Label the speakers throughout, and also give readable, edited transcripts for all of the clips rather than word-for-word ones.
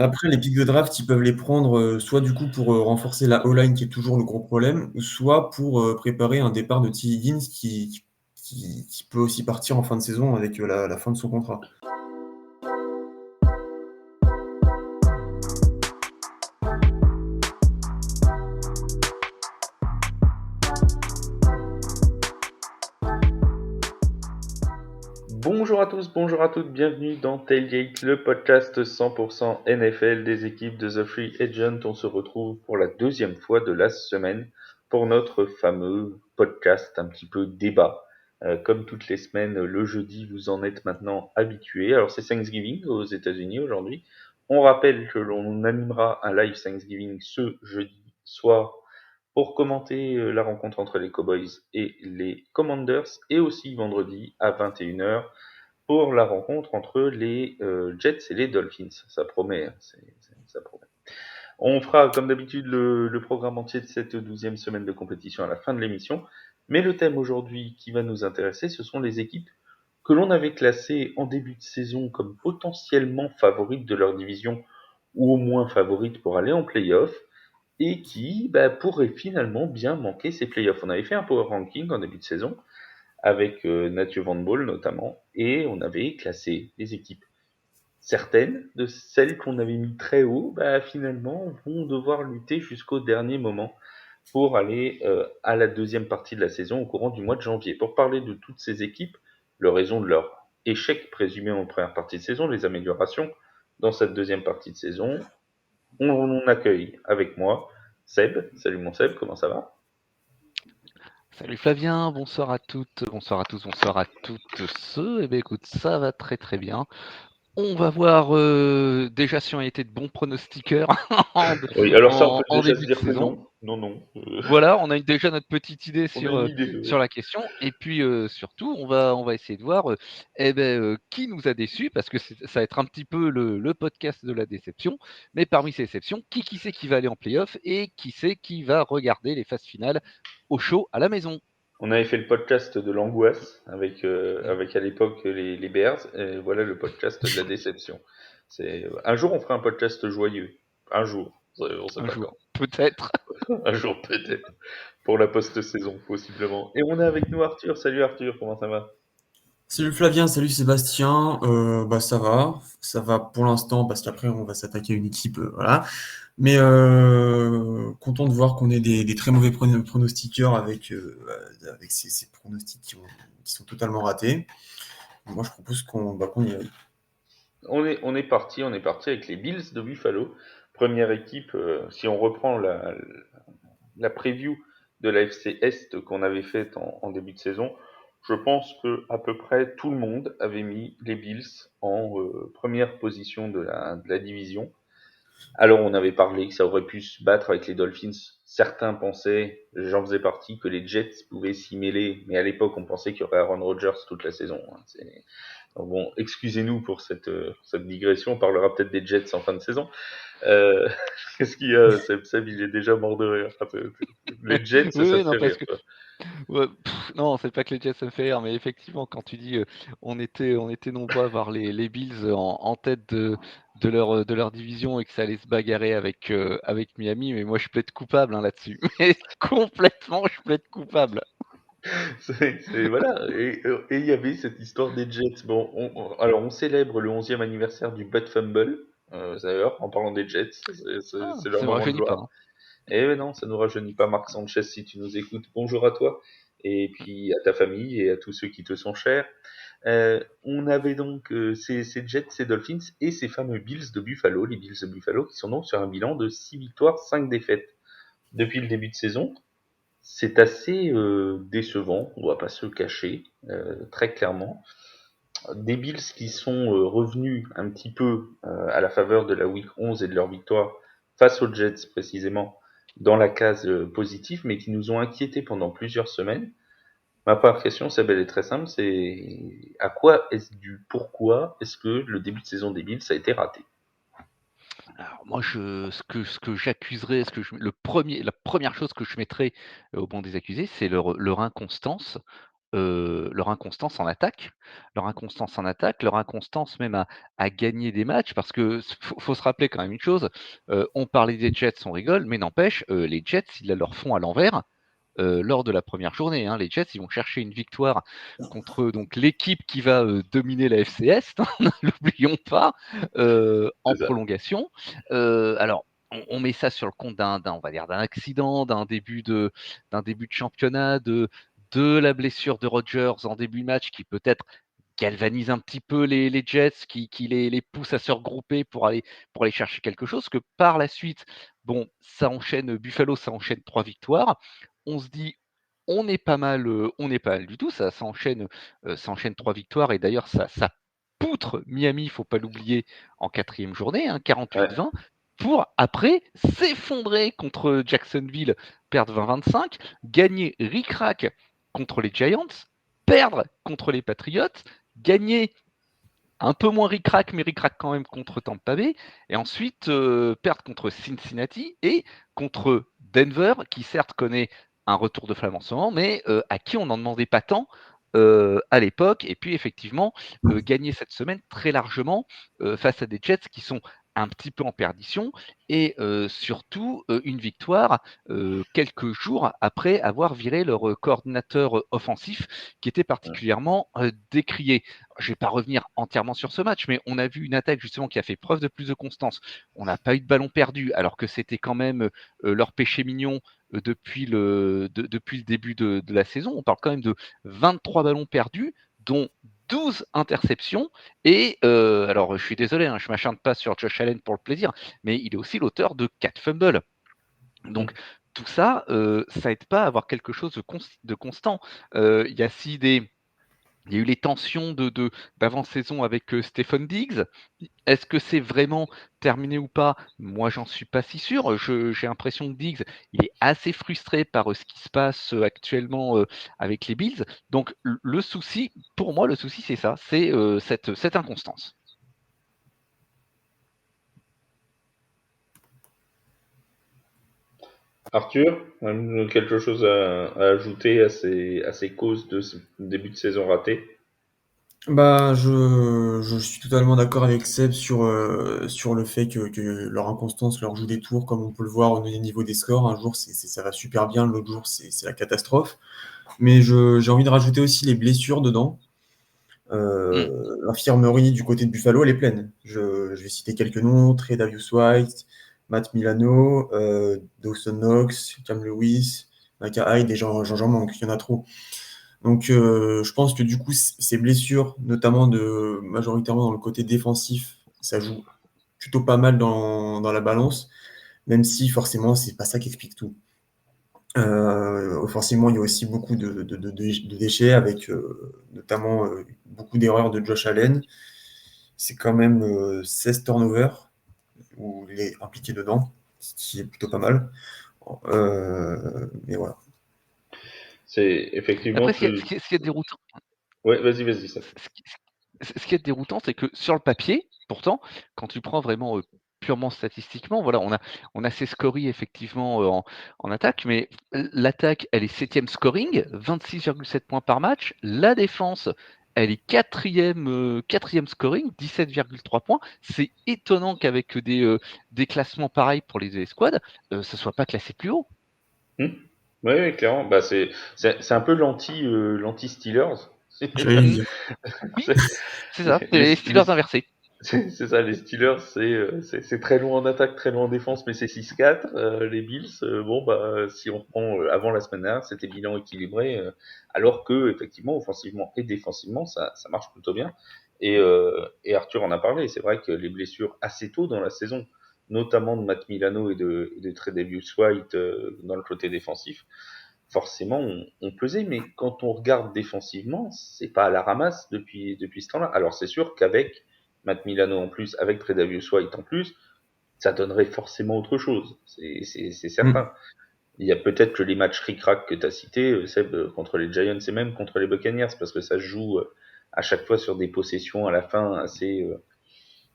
Speaker 1: Après, les pics de draft, ils peuvent les prendre soit du coup pour renforcer la O-line qui est toujours le gros problème, soit pour préparer un départ de T. Higgins qui peut aussi partir en fin de saison avec la fin de son contrat.
Speaker 2: Bonjour à tous, bonjour à toutes, bienvenue dans Tailgate, le podcast 100% NFL des équipes de The Free Agent. On se retrouve pour la deuxième fois de la semaine pour notre fameux podcast un petit peu débat. Comme toutes les semaines, le jeudi, vous en êtes maintenant habitués. Alors c'est Thanksgiving aux États-Unis aujourd'hui. On rappelle que l'on animera un live Thanksgiving ce jeudi soir pour commenter la rencontre entre les Cowboys et les Commanders, et aussi vendredi à 21h pour la rencontre entre les Jets et les Dolphins. Ça promet, hein, ça promet. On fera comme d'habitude le programme entier de cette 12e semaine de compétition à la fin de l'émission, mais le thème aujourd'hui qui va nous intéresser, ce sont les équipes que l'on avait classées en début de saison comme potentiellement favorites de leur division, ou au moins favorites pour aller en play-off, et qui pourraient finalement bien manquer ces playoffs. On avait fait un power ranking en début de saison, avec Mathieu Van Bool notamment, et on avait classé les équipes. Certaines de celles qu'on avait mis très haut, finalement, vont devoir lutter jusqu'au dernier moment pour aller à la deuxième partie de la saison au courant du mois de janvier. Pour parler de toutes ces équipes, le raison de leur échec présumé en première partie de saison, les améliorations dans cette deuxième partie de saison, on accueille avec moi Seb. Salut mon Seb, comment ça va?
Speaker 3: Salut Flavien, bonsoir à toutes, bonsoir à tous, bonsoir à toutes ceux. Eh bien écoute, ça va très très bien. On va voir déjà si on a été de bons pronostiqueurs en,
Speaker 2: Oui, alors ça, on peut
Speaker 3: en
Speaker 2: déjà se
Speaker 3: début de
Speaker 2: dire que
Speaker 3: saison.
Speaker 2: non. Non, non.
Speaker 3: Voilà, on a déjà notre petite idée
Speaker 2: On a
Speaker 3: sur,
Speaker 2: une idée,
Speaker 3: sur
Speaker 2: ouais.
Speaker 3: la question. Et puis surtout, on va essayer de voir qui nous a déçus, parce que ça va être un petit peu le podcast de la déception. Mais parmi ces déceptions, qui c'est qui va aller en playoff et qui c'est qui va regarder les phases finales au chaud à la maison.
Speaker 2: On avait fait le podcast de l'angoisse avec à l'époque les Bears, et voilà le podcast de la déception. Un jour on fera un podcast joyeux. Un jour. On sait
Speaker 3: Un
Speaker 2: pas
Speaker 3: jour,
Speaker 2: quand.
Speaker 3: peut-être.
Speaker 2: Un jour peut-être. Pour la post-saison, possiblement. Et on a avec nous Arthur. Salut Arthur, comment ça va?
Speaker 1: Salut Flavien, salut Sébastien. Ça va pour l'instant parce qu'après on va s'attaquer à une équipe, voilà. Mais content de voir qu'on ait des très mauvais pronostiqueurs avec ces pronostics qui sont totalement ratés. Moi je propose qu'on y aille.
Speaker 2: On est parti avec les Bills de Buffalo. Première équipe, si on reprend la preview de la FC Est qu'on avait faite en début de saison, je pense que à peu près tout le monde avait mis les Bills en première position de la division. Alors on avait parlé que ça aurait pu se battre avec les Dolphins. Certains pensaient, j'en faisais partie, que les Jets pouvaient s'y mêler, mais à l'époque on pensait qu'il y aurait Aaron Rodgers toute la saison, hein. Donc bon, excusez-nous pour cette digression, on parlera peut-être des Jets en fin de saison. Euh, Qu'est-ce qu'il y a, Seb, il est déjà mort de rire. Les Jets,
Speaker 3: Oui,
Speaker 2: ça
Speaker 3: oui,
Speaker 2: te
Speaker 3: non,
Speaker 2: fait
Speaker 3: parce
Speaker 2: rire,
Speaker 3: que
Speaker 2: quoi.
Speaker 3: ouais, non, c'est pas que les Jets ça me fait rire, mais effectivement, quand tu dis on était nombreux à voir les Bills en tête de leur division et que ça allait se bagarrer avec Miami, mais moi je plaide coupable hein, là-dessus. Mais complètement, je plaide coupable.
Speaker 2: Voilà. Et il y avait cette histoire des Jets. Bon, alors on célèbre le 11e anniversaire du Butt Fumble, d'ailleurs, en parlant des Jets.
Speaker 3: Ah,
Speaker 2: C'est leur
Speaker 3: ça me
Speaker 2: moment de
Speaker 3: rajeunit pas.
Speaker 2: gloire.
Speaker 3: Hein.
Speaker 2: Et non, ça nous rajeunit pas, Marc Sanchez, si tu nous écoutes. Bonjour à toi, et puis à ta famille et à tous ceux qui te sont chers. On avait donc ces Jets, ces Dolphins et ces fameux Bills de Buffalo, les Bills de Buffalo, qui sont donc sur un bilan de 6 victoires, 5 défaites depuis le début de saison. C'est assez décevant, on va pas se cacher, très clairement. Des Bills qui sont revenus un petit peu à la faveur de la Week 11 et de leur victoire face aux Jets précisément dans la case positive, mais qui nous ont inquiétés pendant plusieurs semaines. Ma première question, Seb, elle est très simple, c'est à quoi est-ce dû, pourquoi est-ce que le début de saison des Bills a été raté?
Speaker 3: Alors moi, ce que j'accuserais, la première chose que je mettrais au banc des accusés, c'est leur inconstance. leur inconstance en attaque, leur inconstance même à gagner des matchs parce que faut se rappeler quand même une chose, on parlait des Jets, on rigole, mais n'empêche, les Jets, ils la leur font à l'envers, lors de la première journée, hein. Les Jets, ils vont chercher une victoire contre donc l'équipe qui va, dominer la FC Est, ne l'oublions pas, en
Speaker 2: C'est ça.
Speaker 3: prolongation. Alors on met ça sur le compte on va dire d'un accident, d'un début de championnat, de la blessure de Rodgers en début de match qui peut-être galvanise un petit peu les Jets, qui les pousse à se regrouper pour aller chercher quelque chose, que par la suite, bon, ça enchaîne, Buffalo, ça enchaîne 3 victoires. On se dit: on n'est pas mal du tout, ça enchaîne 3 victoires et d'ailleurs ça poutre Miami, il faut pas l'oublier, en 4e journée, hein,
Speaker 2: Ouais.
Speaker 3: 48-20, pour après s'effondrer contre Jacksonville, perdre 20-25, gagner ric-rac contre les Giants, perdre contre les Patriots, gagner un peu moins ric-rac, mais ric-rac quand même contre Tampa Bay, et ensuite perdre contre Cincinnati et contre Denver, qui certes connaît un retour de flamme en ce moment, mais à qui on n'en demandait pas tant à l'époque, et puis effectivement gagner cette semaine très largement face à des Jets qui sont un petit peu en perdition, et surtout une victoire quelques jours après avoir viré leur coordinateur offensif qui était particulièrement décrié. Je ne vais pas revenir entièrement sur ce match, mais on a vu une attaque justement qui a fait preuve de plus de constance. On n'a pas eu de ballon perdu, alors que c'était quand même leur péché mignon depuis le début de la saison. On parle quand même de 23 ballons perdus, dont 12 interceptions. Et alors, je suis désolé, hein, je ne m'acharne pas sur Josh Allen pour le plaisir, mais il est aussi l'auteur de 4 fumbles. Donc, tout ça, ça aide pas à avoir quelque chose de constant. Il y a si des il y a eu les tensions d'avant-saison avec Stephen Diggs. Est-ce que c'est vraiment terminé ou pas? Moi, j'en suis pas si sûr. J'ai l'impression que Diggs, il est assez frustré par ce qui se passe actuellement avec les Bills. Donc, le souci, pour moi, le souci, c'est ça, c'est cette inconstance.
Speaker 2: Arthur, quelque chose à ajouter à ces causes de ce début de saison raté?
Speaker 1: Bah, je suis totalement d'accord avec Seb sur le fait que leur inconstance leur joue des tours, comme on peut le voir au niveau des scores. Un jour, ça va super bien, l'autre jour, c'est la catastrophe. Mais j'ai envie de rajouter aussi les blessures dedans.
Speaker 3: Mm.
Speaker 1: L'infirmerie du côté de Buffalo, elle est pleine. Je vais citer quelques noms: Tre'Davious White, Matt Milano, Dawson Knox, Cam Lewis, Micah Hyde, et j'en manque, il y en a trop. Donc, je pense que du coup, ces blessures, notamment majoritairement dans le côté défensif, ça joue plutôt pas mal dans la balance, même si forcément, c'est pas ça qui explique tout. Offensivement, il y a aussi beaucoup de déchets, avec notamment beaucoup d'erreurs de Josh Allen. C'est quand même 16 turnovers où il est impliqué dedans, ce qui est plutôt pas mal. Mais voilà.
Speaker 2: C'est effectivement
Speaker 3: Après,
Speaker 2: ce.
Speaker 3: ce qui est déroutant,
Speaker 2: Ouais, vas-y, ça.
Speaker 3: ce qui ce qui est déroutant, c'est que sur le papier, pourtant, quand tu prends vraiment, purement statistiquement, voilà, on a ces scories effectivement, en attaque, mais l'attaque, elle est 7e scoring, 26,7 points par match. La défense, elle est 4e scoring, 17,3 points. C'est étonnant qu'avec des classements pareils pour les escouades, ça soit pas classé plus haut.
Speaker 2: Oui, ouais, clairement. Bah, c'est un peu l'anti Steelers.
Speaker 1: J'allais le
Speaker 3: Mmh.
Speaker 1: dire.
Speaker 3: Oui,
Speaker 2: C'est
Speaker 3: c'est ça, c'est
Speaker 2: les,
Speaker 3: les
Speaker 2: les,
Speaker 3: Steelers inversés.
Speaker 2: c'est ça, les Steelers, c'est très loin en attaque, très loin en défense, mais c'est 6-4. Les Bills, bon, bah, si on reprend avant la semaine dernière, c'était bilan équilibré, alors que, effectivement, offensivement et défensivement, ça marche plutôt bien. Et Arthur en a parlé, c'est vrai que les blessures assez tôt dans la saison, notamment de Matt Milano et de Tre'Davious White dans le côté défensif, forcément, on pesait, mais quand on regarde défensivement, c'est pas à la ramasse depuis ce temps-là. Alors, c'est sûr qu'avec Matt Milano en plus, avec Tredavious White en plus, ça donnerait forcément autre chose. C'est
Speaker 1: Mm.
Speaker 2: certain. Il y a peut-être que les matchs ric-rac que tu as cités, Seb, contre les Giants et même contre les Buccaneers, parce que ça se joue à chaque fois sur des possessions à la fin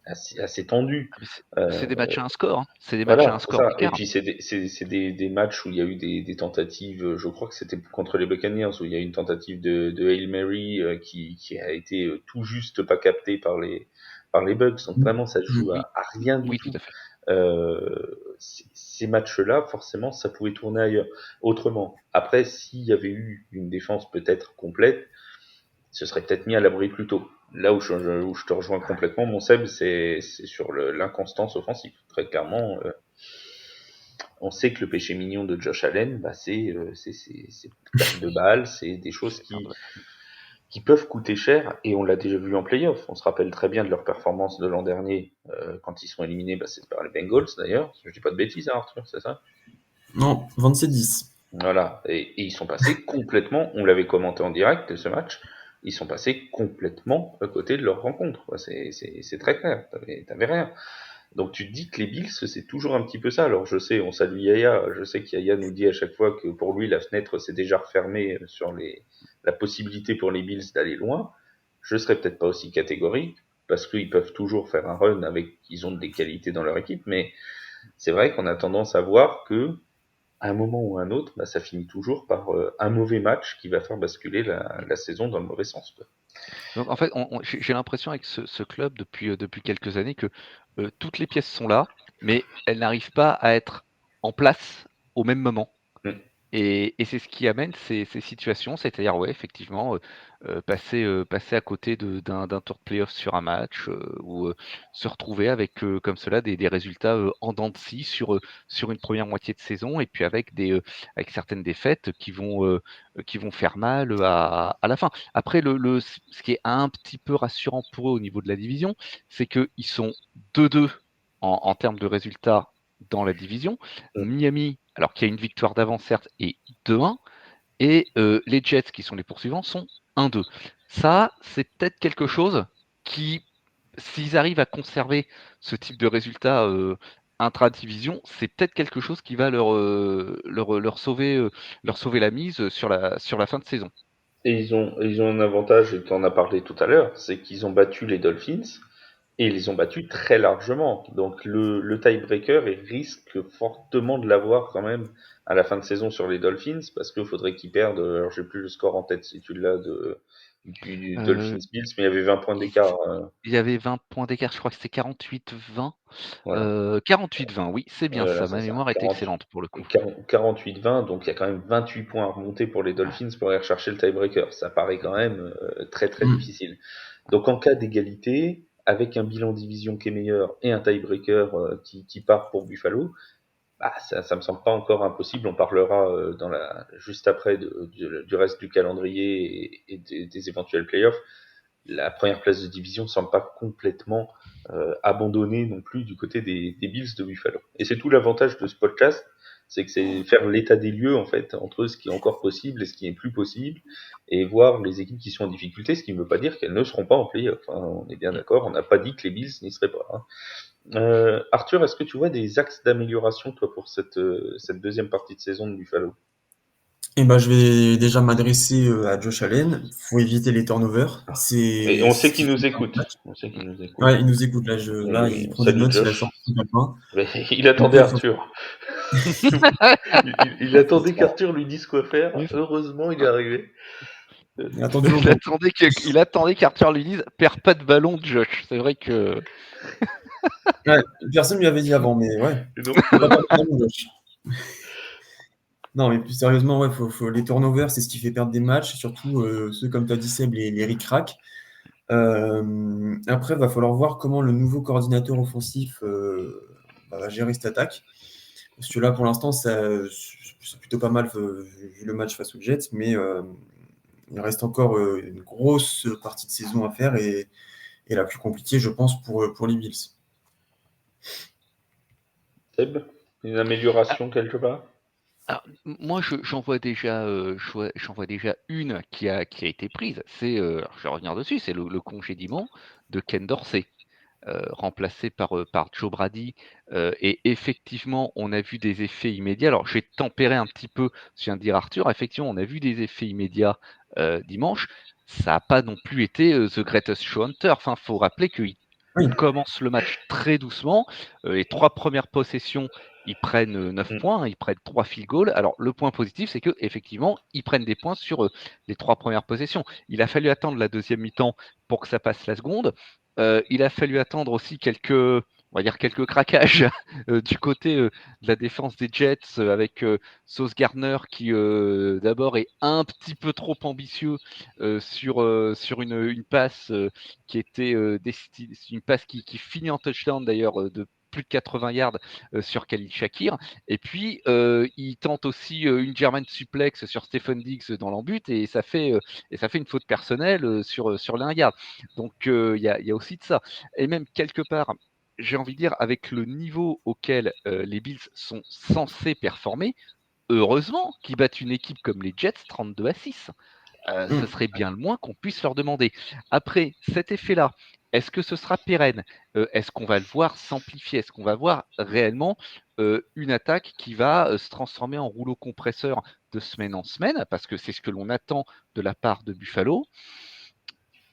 Speaker 2: assez tendu.
Speaker 3: Ah, mais c'est
Speaker 2: Euh,
Speaker 3: des matchs à un score, hein. C'est des matchs à un
Speaker 2: voilà, c'est
Speaker 3: score
Speaker 2: ça. Et
Speaker 3: d'écart.
Speaker 2: puis c'est des matchs où il y a eu des tentatives. Je crois que c'était contre les Buccaneers où il y a eu une tentative de Hail Mary qui a été tout juste pas captée par les Bucks. Donc vraiment, ça se joue
Speaker 3: Oui,
Speaker 2: à rien du
Speaker 3: oui, tout
Speaker 2: tout.
Speaker 3: à fait.
Speaker 2: Ces matchs-là, forcément, ça pouvait tourner ailleurs. Autrement, après, s'il y avait eu une défense peut-être complète, ce serait peut-être mis à l'abri plus tôt. Là où je te rejoins complètement, mon Seb, c'est sur l'inconstance offensive. Très clairement, on sait que le péché mignon de Josh Allen, bah, c'est perte de balles, c'est des choses
Speaker 3: C'est pardon.
Speaker 2: qui peuvent coûter cher, et on l'a déjà vu en playoff. On se rappelle très bien de leur performance de l'an dernier, quand ils sont éliminés, bah, c'est par les Bengals d'ailleurs. Je dis pas de bêtises, hein, Arthur, c'est ça?
Speaker 1: Non, 27-10.
Speaker 2: Voilà, et ils sont passés complètement, on l'avait commenté en direct de ce match, ils sont passés complètement à côté de leur rencontre. C'est très clair, t'avais rien. Donc tu te dis que les Bills, c'est toujours un petit peu ça. Alors je sais, on salue Yaya, je sais qu'Yaya nous dit à chaque fois que pour lui, la fenêtre s'est déjà refermée sur la possibilité pour les Bills d'aller loin. Je serais peut-être pas aussi catégorique, parce qu'ils peuvent toujours faire un run avec, ils ont des qualités dans leur équipe, mais c'est vrai qu'on a tendance à voir que à un moment ou à un autre, bah, ça finit toujours par un mauvais match qui va faire basculer la saison dans le mauvais sens, quoi.
Speaker 3: Donc en fait, j'ai l'impression avec ce club depuis quelques années que toutes les pièces sont là, mais elles n'arrivent pas à être en place au même moment.
Speaker 2: Mm.
Speaker 3: Et c'est ce qui amène ces situations, c'est-à-dire, ouais, effectivement, passer à côté d'un tour de play-off sur un match, ou se retrouver avec, comme cela, des résultats en dents de scie sur une première moitié de saison, et puis avec certaines défaites qui vont faire mal à la fin. Après, ce qui est un petit peu rassurant pour eux au niveau de la division, c'est qu'ils sont 2-2 en termes de résultats dans la division.
Speaker 2: Mm.
Speaker 3: Miami, alors qu'il y a une victoire d'avance, certes, est 2-1, et les Jets, qui sont les poursuivants, sont 1-2. Ça, c'est peut-être quelque chose qui, s'ils arrivent à conserver ce type de résultat intra-division, c'est peut-être quelque chose qui va leur sauver la mise sur la fin de saison.
Speaker 2: Et ils ont un avantage, et tu en as parlé tout à l'heure, c'est qu'ils ont battu les Dolphins, et ils les ont battus très largement. Donc le tiebreaker, il risque fortement de l'avoir quand même à la fin de saison sur les Dolphins, parce qu'il faudrait qu'ils perdent, alors j'ai plus le score en tête si tu l'as du
Speaker 3: Euh,
Speaker 2: Dolphins-Bills, mais il y avait 20 points
Speaker 3: il,
Speaker 2: d'écart.
Speaker 3: il y avait 20 points d'écart, je crois que c'était 48-20.
Speaker 2: Voilà.
Speaker 3: 48-20, oui, c'est bien
Speaker 2: Voilà,
Speaker 3: ça.
Speaker 2: c'est
Speaker 3: Ma
Speaker 2: ça.
Speaker 3: mémoire est excellente pour le coup.
Speaker 2: 48-20, donc il y a quand même 28 points à remonter pour les Dolphins pour aller rechercher le tiebreaker. Ça paraît quand même très très
Speaker 1: Mm.
Speaker 2: difficile. Donc en cas d'égalité, avec un bilan division qui est meilleur et un tiebreaker qui part pour Buffalo, bah, ça me semble pas encore impossible. On parlera juste après du reste du calendrier et des éventuels playoffs. La première place de division ne semble pas complètement abandonnée non plus du côté des Bills de Buffalo. Et c'est tout l'avantage de ce podcast, c'est que c'est faire l'état des lieux en fait entre ce qui est encore possible et ce qui est plus possible, et voir les équipes qui sont en difficulté, ce qui ne veut pas dire qu'elles ne seront pas en playoff, hein. On est bien d'accord, on n'a pas dit que les Bills n'y seraient pas, hein. Arthur, est-ce que tu vois des axes d'amélioration toi pour cette deuxième partie de saison de Buffalo?
Speaker 1: Et ben, je vais déjà m'adresser à Josh Allen. Faut éviter les turnovers.
Speaker 2: Et
Speaker 1: C'est
Speaker 2: on
Speaker 1: ce
Speaker 2: sait
Speaker 1: qui
Speaker 2: qu'il
Speaker 1: fait
Speaker 2: nous
Speaker 1: perdre le
Speaker 2: écoute.
Speaker 1: match.
Speaker 2: On sait qu'il nous écoute.
Speaker 1: Ouais, il nous écoute là. Là,
Speaker 2: Et
Speaker 1: il
Speaker 2: on
Speaker 1: prend des
Speaker 2: salue
Speaker 1: notes. Il a
Speaker 2: Josh.
Speaker 1: sorti un point.
Speaker 2: Mais il attendait
Speaker 1: Après, il faut...
Speaker 2: Arthur. Il attendait qu'Arthur lui dise quoi faire.
Speaker 3: Oui,
Speaker 2: Heureusement, il est arrivé.
Speaker 1: Il a attendu
Speaker 3: il
Speaker 1: longtemps.
Speaker 3: attendait il attendait qu'Arthur lui dise perds pas de ballon, Josh. C'est vrai que
Speaker 1: Ouais, personne ne lui avait dit avant, mais ouais.
Speaker 2: Et donc,
Speaker 1: Faut pas perdre de ballon, Josh. Non, mais plus sérieusement, ouais, les turnovers, c'est ce qui fait perdre des matchs, surtout ceux, comme tu as dit, Seb, les ric-rac. Après, il va falloir voir comment le nouveau coordinateur offensif va gérer cette attaque. Parce que là, pour l'instant, c'est plutôt pas mal vu le match face aux Jets, mais il reste encore une grosse partie de saison à faire et la plus compliquée, je pense, pour les Bills.
Speaker 2: Seb, une amélioration quelque part?
Speaker 3: alors, moi, j'en vois déjà une qui a été prise. Alors, je vais revenir dessus, c'est le congédiement de Ken Dorsey, remplacé par Joe Brady. Et effectivement, on a vu des effets immédiats. Alors, je vais tempérer un petit peu ce que vient de dire Arthur. Effectivement, on a vu des effets immédiats dimanche. Ça n'a pas non plus été The Greatest Show on Turf. Faut rappeler que
Speaker 1: Oui.
Speaker 3: commencent le match très doucement. Les 3 premières possessions, ils prennent 9 points, ils prennent 3 field goals. Alors, le point positif, c'est qu'effectivement, ils prennent des points sur les 3 premières possessions. Il a fallu attendre la deuxième mi-temps pour que ça passe la seconde. Il a fallu attendre aussi on va dire quelques craquages du côté de la défense des Jets avec Sauce Gardner qui d'abord est un petit peu trop ambitieux sur une passe qui était une passe qui finit en touchdown d'ailleurs de plus de 80 yards sur Khalil Shakir. Et puis, il tente aussi une German suplex sur Stephen Diggs dans l'embut et ça fait une faute personnelle sur les 1 yard. Donc, il y a aussi de ça. Et même quelque part, j'ai envie de dire, avec le niveau auquel les Bills sont censés performer, heureusement qu'ils battent une équipe comme les Jets 32-6. Ce serait bien le moins qu'on puisse leur demander. Après, cet effet-là, est-ce que ce sera pérenne? Est-ce qu'on va le voir s'amplifier? Est-ce qu'on va voir réellement une attaque qui va se transformer en rouleau compresseur de semaine en semaine? Parce que c'est ce que l'on attend de la part de Buffalo.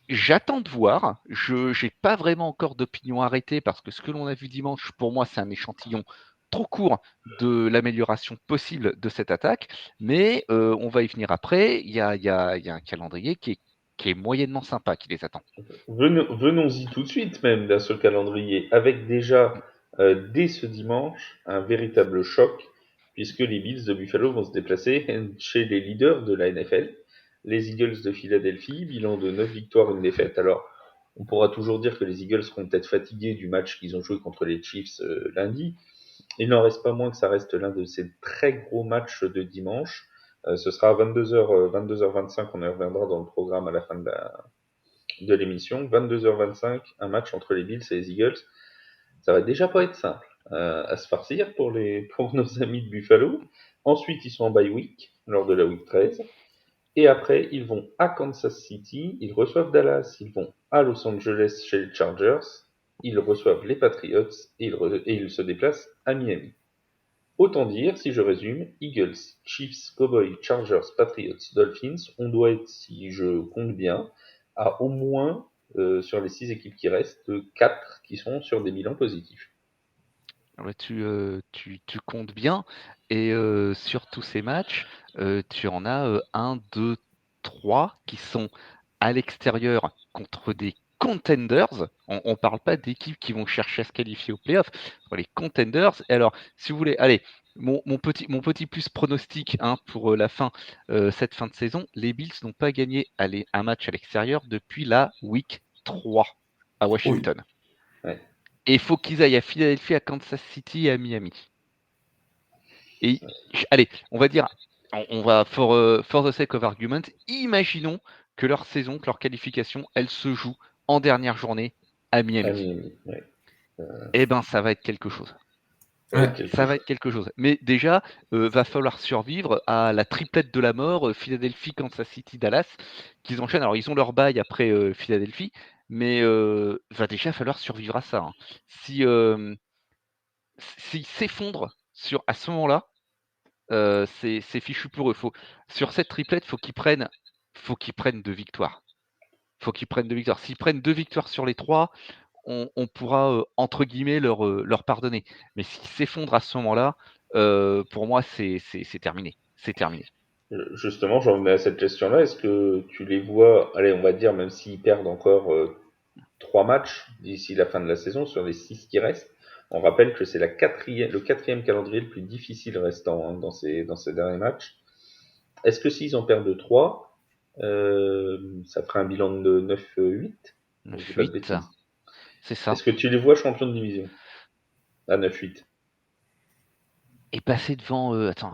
Speaker 3: J'attends de voir. Je n'ai pas vraiment encore d'opinion arrêtée parce que ce que l'on a vu dimanche, pour moi, c'est un échantillon trop court de l'amélioration possible de cette attaque. Mais on va y venir après. Il y a un calendrier qui est moyennement sympa qui les attend.
Speaker 2: Venons-y tout de suite même dans ce calendrier, avec déjà, dès ce dimanche, un véritable choc, puisque les Bills de Buffalo vont se déplacer chez les leaders de la NFL, les Eagles de Philadelphie, bilan de 9 victoires, 1 défaite. Alors, on pourra toujours dire que les Eagles seront peut-être fatigués du match qu'ils ont joué contre les Chiefs lundi. Il n'en reste pas moins que ça reste l'un de ces très gros matchs de dimanche. Ce sera à 22h25, on y reviendra dans le programme à la fin de l'émission. 22h25, un match entre les Bills et les Eagles. Ça va déjà pas être simple à se farcir pour nos amis de Buffalo. Ensuite, ils sont en bye week, lors de la week 13. Et après, ils vont à Kansas City, ils reçoivent Dallas, ils vont à Los Angeles chez les Chargers, ils reçoivent les Patriots et ils se déplacent à Miami. Autant dire, si je résume, Eagles, Chiefs, Cowboys, Chargers, Patriots, Dolphins, on doit être, si je compte bien, à au moins, sur les 6 équipes qui restent, 4 qui sont sur des bilans positifs.
Speaker 3: Tu comptes bien et sur tous ces matchs, tu en as 1, 2, 3 qui sont à l'extérieur contre des contenders. On ne parle pas d'équipes qui vont chercher à se qualifier au playoff, pour les contenders. Et alors, si vous voulez, allez, mon petit plus pronostic pour cette fin de saison, les Bills n'ont pas gagné un match à l'extérieur depuis la week 3 à Washington.
Speaker 2: Oui. Ouais.
Speaker 3: Et il faut qu'ils aillent à Philadelphie, à Kansas City et à Miami. Et allez, on va dire, on va for the sake of argument, imaginons que leur saison, que leur qualification, elle se joue en dernière journée à Miami.
Speaker 2: À Miami, ouais.
Speaker 3: Eh ben, ça va être quelque chose. Ça va être quelque chose. Mais déjà, va falloir survivre à la triplette de la mort, Philadelphie, Kansas City, Dallas, qu'ils enchaînent. Alors, ils ont leur bail après Philadelphie, mais va déjà falloir survivre à ça. Hein. S'ils s'effondrent à ce moment-là, c'est fichu pour eux. Sur cette triplette, faut qu'ils prennent 2 victoires. S'ils prennent 2 victoires sur les 3, on pourra entre guillemets leur pardonner. Mais s'ils s'effondrent à ce moment-là, pour moi, c'est terminé. C'est terminé.
Speaker 2: Justement, j'en venais à cette question-là. Est-ce que tu les vois, allez, on va dire, même s'ils perdent encore 3 matchs d'ici la fin de la saison sur les 6 qui restent, on rappelle que c'est le quatrième calendrier le plus difficile restant dans ces derniers matchs. Est-ce que s'ils en perdent 3, ça ferait un bilan de 9-8?
Speaker 3: 9-8, c'est ça.
Speaker 2: Est-ce que tu les vois champions de division à 9-8?
Speaker 3: Et passer devant. Attends.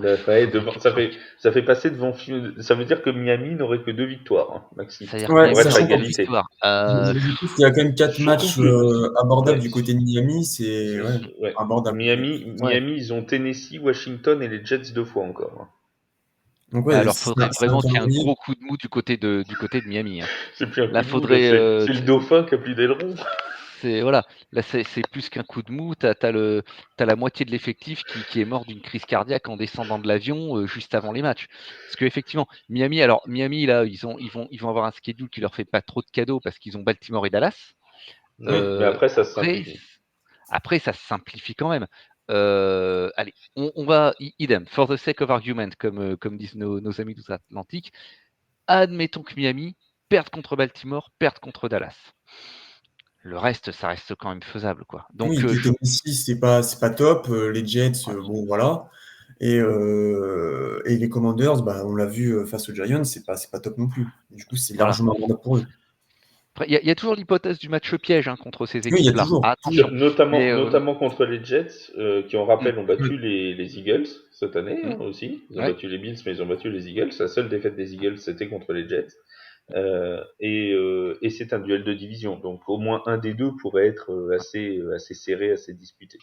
Speaker 2: Ça fait passer devant. Ça veut dire que Miami n'aurait que 2 victoires, Maxime.
Speaker 3: Ça veut dire
Speaker 1: Ouais,
Speaker 3: Miami
Speaker 1: sachant
Speaker 3: aurait
Speaker 1: qu'en
Speaker 3: 2
Speaker 1: plus,
Speaker 3: victoires.
Speaker 1: il y a quand même 4 matchs abordables du côté de Miami, c'est
Speaker 2: Ouais.
Speaker 1: abordable.
Speaker 2: Miami, ils ont Tennessee, Washington et les Jets 2 fois encore.
Speaker 1: Donc ouais,
Speaker 3: Alors, faudrait
Speaker 1: c'est un
Speaker 3: vraiment qu'il y ait un
Speaker 1: calendrier.
Speaker 3: gros coup de mou du côté de Miami. Hein.
Speaker 2: C'est plus un coup
Speaker 3: Là,
Speaker 2: de mou,
Speaker 3: faudrait.
Speaker 2: c'est le dauphin qui a plus d'ailerons.
Speaker 3: Voilà, là c'est plus qu'un coup de mou. T'as la moitié de l'effectif qui est mort d'une crise cardiaque en descendant de l'avion juste avant les matchs. Parce qu'effectivement, Miami là, ils vont avoir un schedule qui leur fait pas trop de cadeaux parce qu'ils ont Baltimore et Dallas.
Speaker 2: Oui, mais après, ça se
Speaker 3: Après,
Speaker 2: simplifie.
Speaker 3: après, ça se simplifie quand même. Allez, on va idem, for the sake of argument, comme disent nos amis d'outre-Atlantique. Admettons que Miami perde contre Baltimore, perde contre Dallas. Le reste, ça reste quand même faisable, quoi. Donc,
Speaker 1: Oui, Tennessee, c'est pas top. Les Jets, bon, voilà. Et les Commanders, bah, on l'a vu face aux Giants, c'est pas top non plus. Du coup, c'est
Speaker 3: voilà.
Speaker 1: largement abordable pour eux.
Speaker 3: Après, il y a toujours l'hypothèse du match piège contre ces
Speaker 1: Oui, il y a
Speaker 3: équipes-là.
Speaker 1: toujours, toujours.
Speaker 3: Attention.
Speaker 2: Notamment,
Speaker 3: Mais
Speaker 2: notamment contre les Jets, qui, on
Speaker 3: mm,
Speaker 2: rappelle, ont battu les Eagles cette année
Speaker 3: mm,
Speaker 2: aussi. Ils ont
Speaker 3: ouais.
Speaker 2: battu les Bills, mais ils ont battu les Eagles. La seule défaite des Eagles, c'était contre les Jets. Et c'est un duel de division. Donc au moins un des deux pourrait être assez serré, assez disputé.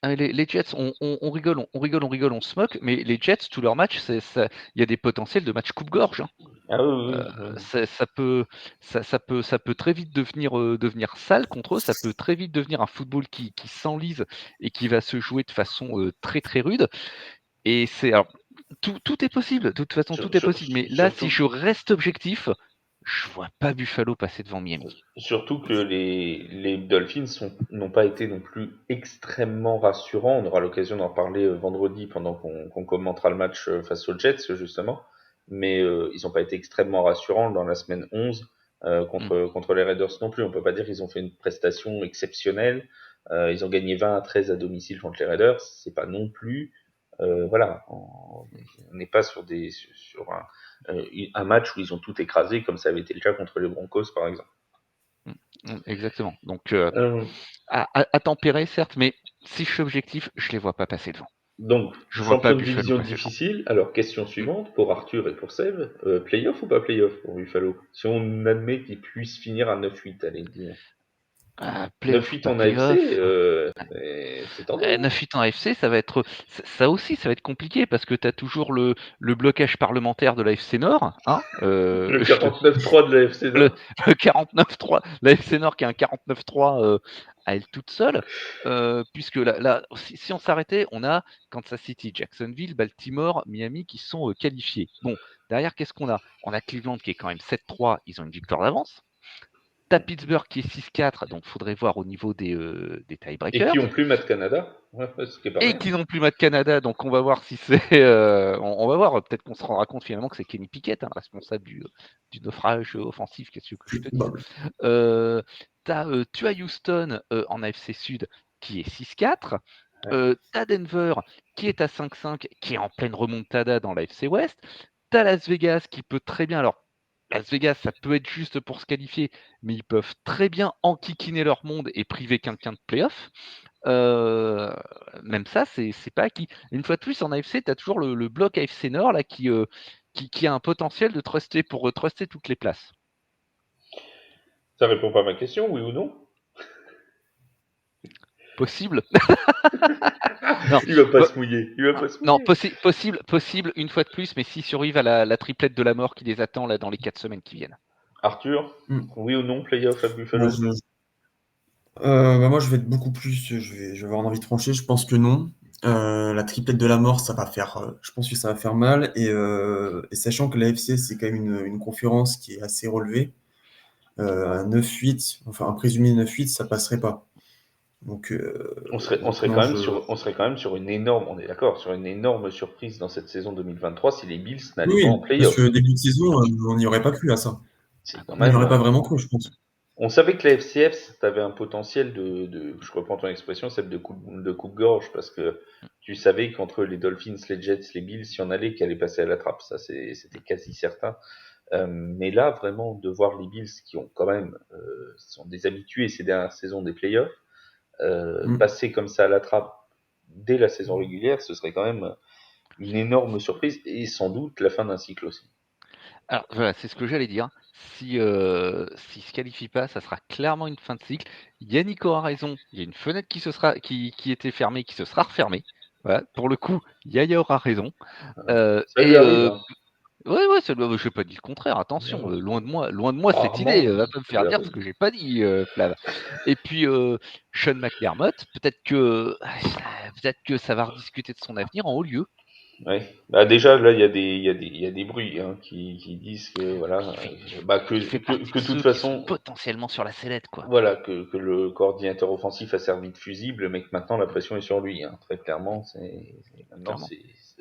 Speaker 3: Ah, les Jets, on rigole, on rigole, on rigole, on se moque, mais les Jets, tous leurs matchs, il y a des potentiels de match coupe-gorge.
Speaker 2: Ah oui, oui, oui.
Speaker 3: Ça peut très vite devenir sale contre eux, ça peut très vite devenir un football qui s'enlise et qui va se jouer de façon très très rude. Et alors, tout est possible, de toute façon,
Speaker 2: Sur-
Speaker 3: tout est
Speaker 2: sur-
Speaker 3: possible. Mais là, si
Speaker 2: surtout,
Speaker 3: je reste objectif, je vois pas Buffalo passer devant Miami.
Speaker 2: surtout que les Dolphins n'ont pas été non plus extrêmement rassurants. On aura l'occasion d'en parler vendredi pendant qu'on commentera le match face aux Jets, justement. Mais ils n'ont pas été extrêmement rassurants dans la semaine 11
Speaker 3: Mm.
Speaker 2: contre les Raiders non plus. On peut pas dire qu'ils ont fait une prestation exceptionnelle. Ils ont gagné 20-13 à domicile contre les Raiders. C'est pas non plus, voilà, on n'est pas sur un match où ils ont tout écrasé comme ça avait été le cas contre les Broncos par exemple.
Speaker 3: Exactement. Donc,
Speaker 2: Euh,
Speaker 3: à tempérer, certes, mais si je suis objectif, je les vois pas passer devant.
Speaker 2: donc,
Speaker 3: Je vois pas
Speaker 2: champion de
Speaker 3: Buffalo
Speaker 2: division
Speaker 3: passer devant.
Speaker 2: difficile. Alors, question
Speaker 3: Mm.
Speaker 2: suivante pour Arthur et pour Seb. Playoff ou pas playoff pour Buffalo? Si on admet qu'ils puissent finir à 9-8, allez, disons.
Speaker 3: Playoff ou
Speaker 2: 9-8
Speaker 3: pas
Speaker 2: en AFC,
Speaker 3: playoff.
Speaker 2: c'est tendu, hein.
Speaker 3: 9-8 en AFC, ça va être ça aussi, ça va être compliqué parce que tu as toujours le blocage parlementaire de la FC Nord, hein,
Speaker 2: Le 49-3 de la FC
Speaker 3: le,
Speaker 2: Nord.
Speaker 3: le 49-3, la FC Nord qui a un 49-3 à elle toute seule, puisque là, si on s'arrêtait, on a Kansas City, Jacksonville, Baltimore, Miami qui sont qualifiés. Bon, derrière, qu'est-ce qu'on a? On a Cleveland qui est quand même 7-3, ils ont une victoire d'avance. T'as Pittsburgh qui est 6-4, donc il faudrait voir au niveau des
Speaker 2: Et qui ont
Speaker 3: tiebreakers.
Speaker 2: plus Matt Canada. Ouais, ce qui est pas
Speaker 3: Et
Speaker 2: rien.
Speaker 3: qu'ils n'ont plus Matt Canada, donc on va voir si c'est. On va voir, peut-être qu'on se rendra compte finalement que c'est Kenny Pickett, responsable du naufrage offensif, qu'est-ce que je
Speaker 1: Plus
Speaker 3: te dise.
Speaker 1: probable.
Speaker 3: Tu as Houston en AFC Sud qui est 6-4.
Speaker 2: Ouais.
Speaker 3: T'as Denver qui est à 5-5, qui est en pleine remontada dans l'AFC West. T'as Las Vegas qui peut très bien. Alors, Las Vegas, ça peut être juste pour se qualifier, mais ils peuvent très bien enquiquiner leur monde et priver quelqu'un de playoff. Même ça, c'est pas acquis. Une fois de plus, en AFC, tu as toujours le bloc AFC Nord là, qui a un potentiel de truster pour truster toutes les places.
Speaker 2: Ça répond pas à ma question, oui ou non?
Speaker 3: Possible. Non,
Speaker 2: Il va pas
Speaker 3: bah,
Speaker 2: se mouiller. Il va pas se
Speaker 3: non
Speaker 2: mouiller.
Speaker 3: possible une fois de plus, mais s'ils survivent à la triplette de la mort qui les attend là dans les 4 semaines qui viennent.
Speaker 2: Arthur,
Speaker 1: Hmm.
Speaker 2: oui ou non, playoff à
Speaker 1: Moi,
Speaker 2: Buffalo?
Speaker 1: bah, je vais être beaucoup plus. Je vais avoir envie de trancher. Je pense que non. La triplette de la mort, ça va faire. Je pense que ça va faire mal. Et sachant que l'AFC, c'est quand même une conférence qui est assez relevée. Un 9-8, enfin un présumé 9-8, ça passerait pas. Donc, donc non,
Speaker 2: On serait quand même sur une énorme, on est d'accord, sur une énorme surprise dans cette saison 2023 si les Bills n'allaient pas en
Speaker 1: oui, parce
Speaker 2: playoff.
Speaker 1: que début de saison, on n'y aurait pas cru à ça.
Speaker 2: C'est quand
Speaker 1: On n'y
Speaker 2: même,
Speaker 1: aurait pas vraiment cru, je pense.
Speaker 2: on savait que la FCF, t'avais un potentiel je reprends ton expression, celle de coupe-gorge, parce que tu savais qu'entre les Dolphins, les Jets, les Bills, si on allait, qu'elle allait passer à la trappe. Ça, c'était quasi certain. Mais là, vraiment, de voir les Bills qui ont quand même, sont des habitués ces dernières saisons des playoffs,
Speaker 1: Mm.
Speaker 2: passer comme ça à la trappe dès la saison régulière, ce serait quand même une énorme surprise et sans doute la fin d'un cycle aussi.
Speaker 3: Alors voilà, c'est ce que j'allais dire. S'il se qualifie pas, ça sera clairement une fin de cycle. Yannick aura raison. Il y a une fenêtre qui était fermée, qui se sera refermée. Voilà. Pour le coup, Yaya aura raison.
Speaker 2: Ça lui arrive, hein.
Speaker 3: Ouais, je n'ai pas dit le contraire.
Speaker 2: Ça lui
Speaker 3: Attention,
Speaker 2: arrive.
Speaker 3: loin de moi cette idée.
Speaker 2: Rarement,
Speaker 3: Va pas me
Speaker 2: ça lui
Speaker 3: faire dire ce
Speaker 2: arrive.
Speaker 3: que j'ai pas dit, Flav. Et puis Sean McDermott, peut-être que ça va rediscuter de son avenir en haut lieu.
Speaker 2: Ouais. Bah déjà là il y a des bruits hein, qui disent que voilà bah
Speaker 3: Il fait
Speaker 2: que
Speaker 3: partie de
Speaker 2: de toute
Speaker 3: ceux qui sont
Speaker 2: façon
Speaker 3: potentiellement sur la sellette, quoi.
Speaker 2: voilà que le coordinateur offensif a servi de fusible mais que maintenant la pression est sur lui hein. Très clairement maintenant
Speaker 3: Clairement.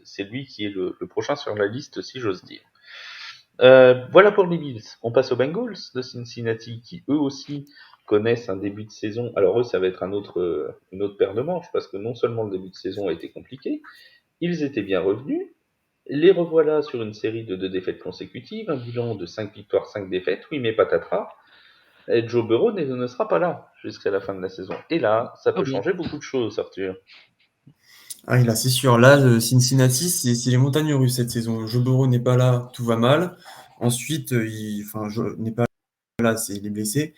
Speaker 2: c'est lui qui est le prochain sur la liste si j'ose dire. Voilà pour les Bills. On passe aux Bengals de Cincinnati qui eux aussi connaissent un début de saison. Alors eux ça va être une autre paire de manches parce que non seulement le début de saison a été compliqué, ils étaient bien revenus. Les revoilà sur une série de 2 défaites consécutives, un bilan de 5 victoires, 5 défaites. Oui, mais patatras, et Joe Burrow ne sera pas là jusqu'à la fin de la saison. Et là, ça
Speaker 3: Oh
Speaker 2: peut
Speaker 3: bon.
Speaker 2: changer beaucoup de choses, Arthur.
Speaker 1: Ah, là, c'est sûr. Là, Cincinnati, c'est les montagnes russes cette saison. Joe Burrow n'est pas là, tout va mal. Ensuite, enfin, n'est pas là, il est blessé.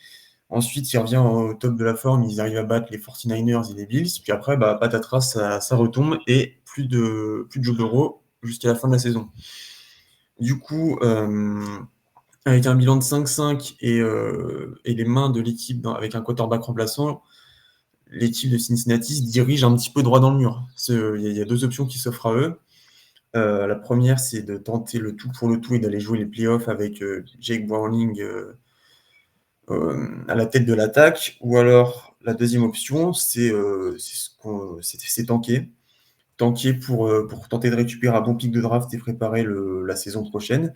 Speaker 1: Ensuite, il revient au top de la forme, ils arrivent à battre les 49ers et les Bills. Puis après, bah, patatras, ça retombe et plus de Joe Burrow jusqu'à la fin de la saison. Du coup, avec un bilan de 5-5 et les mains de l'équipe avec un quarterback remplaçant, l'équipe de Cincinnati se dirige un petit peu droit dans le mur. Il y a deux options qui s'offrent à eux. La première, c'est de tenter le tout pour le tout et d'aller jouer les playoffs avec Jake Browning à la tête de l'attaque. Ou alors, la deuxième option, c'est tanker. Tanker pour tenter de récupérer un bon pic de draft et préparer la saison prochaine,